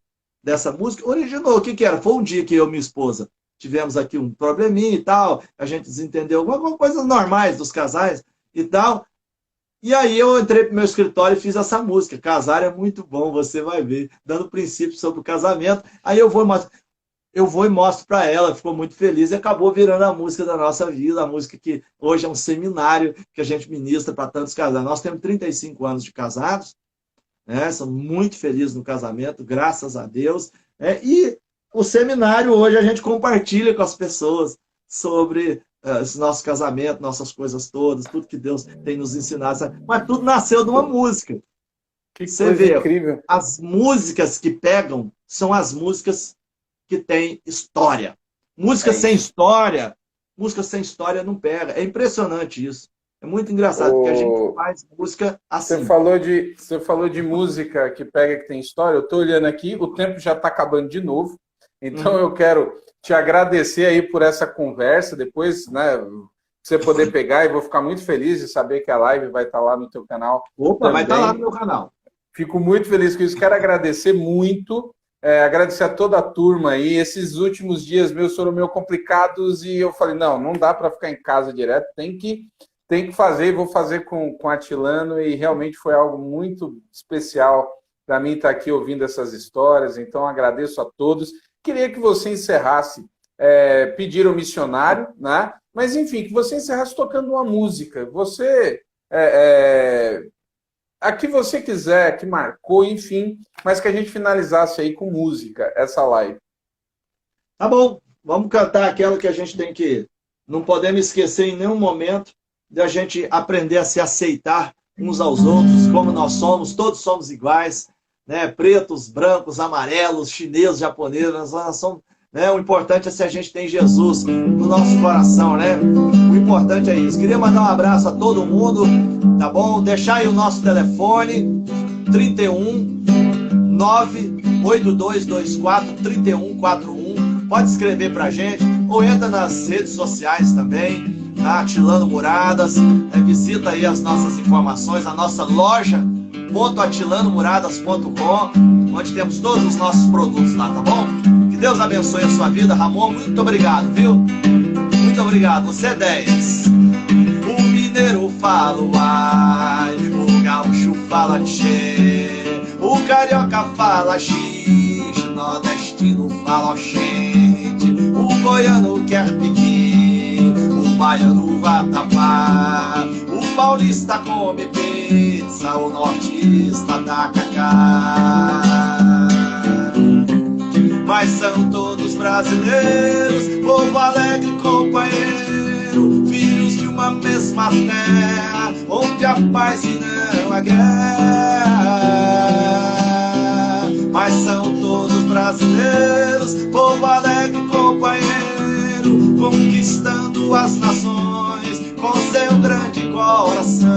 originou. O que era? Foi um dia que eu e minha esposa tivemos aqui um probleminha e tal, a gente desentendeu algumas coisas normais dos casais e tal. E aí eu entrei pro meu escritório e fiz essa música. Casar é muito bom, você vai ver. Dando princípios sobre o casamento. Aí eu vou e mostro para ela, ficou muito feliz e acabou virando a música da nossa vida, a música que hoje é um seminário que a gente ministra para tantos casais. Nós temos 35 anos de casados, né? Somos muito felizes no casamento, graças a Deus. E o seminário hoje a gente compartilha com as pessoas sobre esse nosso casamento, nossas coisas todas, tudo que Deus tem nos ensinado. Sabe? Mas tudo nasceu de uma música. Que Você coisa vê, incrível. as músicas que pegam são as músicas que têm história. Música sem história não pega. É impressionante isso. É muito engraçado, porque a gente faz música assim. Você falou de música que pega, que tem história. Eu estou olhando aqui, o tempo já está acabando de novo. Então eu quero te agradecer aí por essa conversa. Depois, né, você poder pegar, e vou ficar muito feliz de saber que a live vai estar lá no teu canal. Opa, vai estar lá no meu canal. Fico muito feliz com isso. Quero agradecer muito. Agradecer a toda a turma aí. Esses últimos dias meus foram meio complicados e eu falei, não dá para ficar em casa direto, tem que fazer, vou fazer com Atilano, e realmente foi algo muito especial para mim estar aqui ouvindo essas histórias. Então agradeço a todos. Queria que você encerrasse, pedir ao missionário, né? Mas enfim, que você encerrasse tocando uma música. Você a que você quiser, que marcou, enfim, mas que a gente finalizasse aí com música, essa live. Tá bom, vamos cantar aquela que a gente tem que... Não podemos esquecer em nenhum momento de a gente aprender a se aceitar uns aos outros, como nós somos, todos somos iguais, né? Pretos, brancos, amarelos, chineses, japoneses, nós somos... Né? O importante é se a gente tem Jesus no nosso coração, né? O importante é isso. Queria mandar um abraço a todo mundo, tá bom? Deixar aí o nosso telefone, 31 98224 3141. Pode escrever pra gente, ou entra nas redes sociais também, tá? Atilano Muradas. Visita aí as nossas informações, a nossa loja, atilanomuradas.com, onde temos todos os nossos produtos lá, tá bom? Que Deus abençoe a sua vida, Ramon. Muito obrigado, viu? Muito obrigado. Você é 10. O mineiro fala ai, o gaúcho fala tchê, o carioca fala xixi, o nordestino fala oxente, o goiano quer piqui, o baiano vatapá, o paulista come pizza, o nortista dá cacá. Mas são todos brasileiros, povo alegre companheiro, filhos de uma mesma terra, onde a paz e não a guerra. Mas são todos brasileiros, povo alegre companheiro, conquistando as nações com seu grande coração.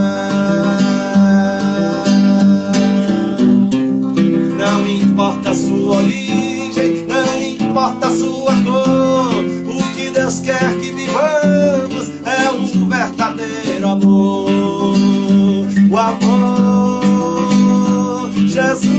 Não importa a sua origem, não importa a sua cor, o que Deus quer que vivamos é um verdadeiro amor. O amor, Jesus.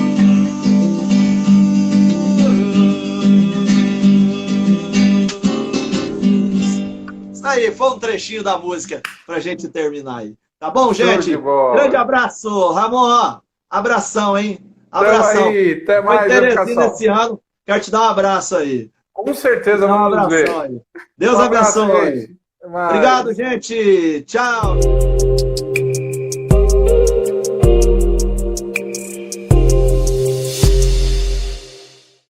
Isso aí, foi um trechinho da música pra gente terminar aí. Tá bom, gente? Grande abraço, Ramon. Abração, hein? Abração. Aí, até mais. Foi Teresina esse ano. Quero te dar um abraço aí. Com certeza, vamos ver. Aí. Deus abençoe. Obrigado, gente. Tchau.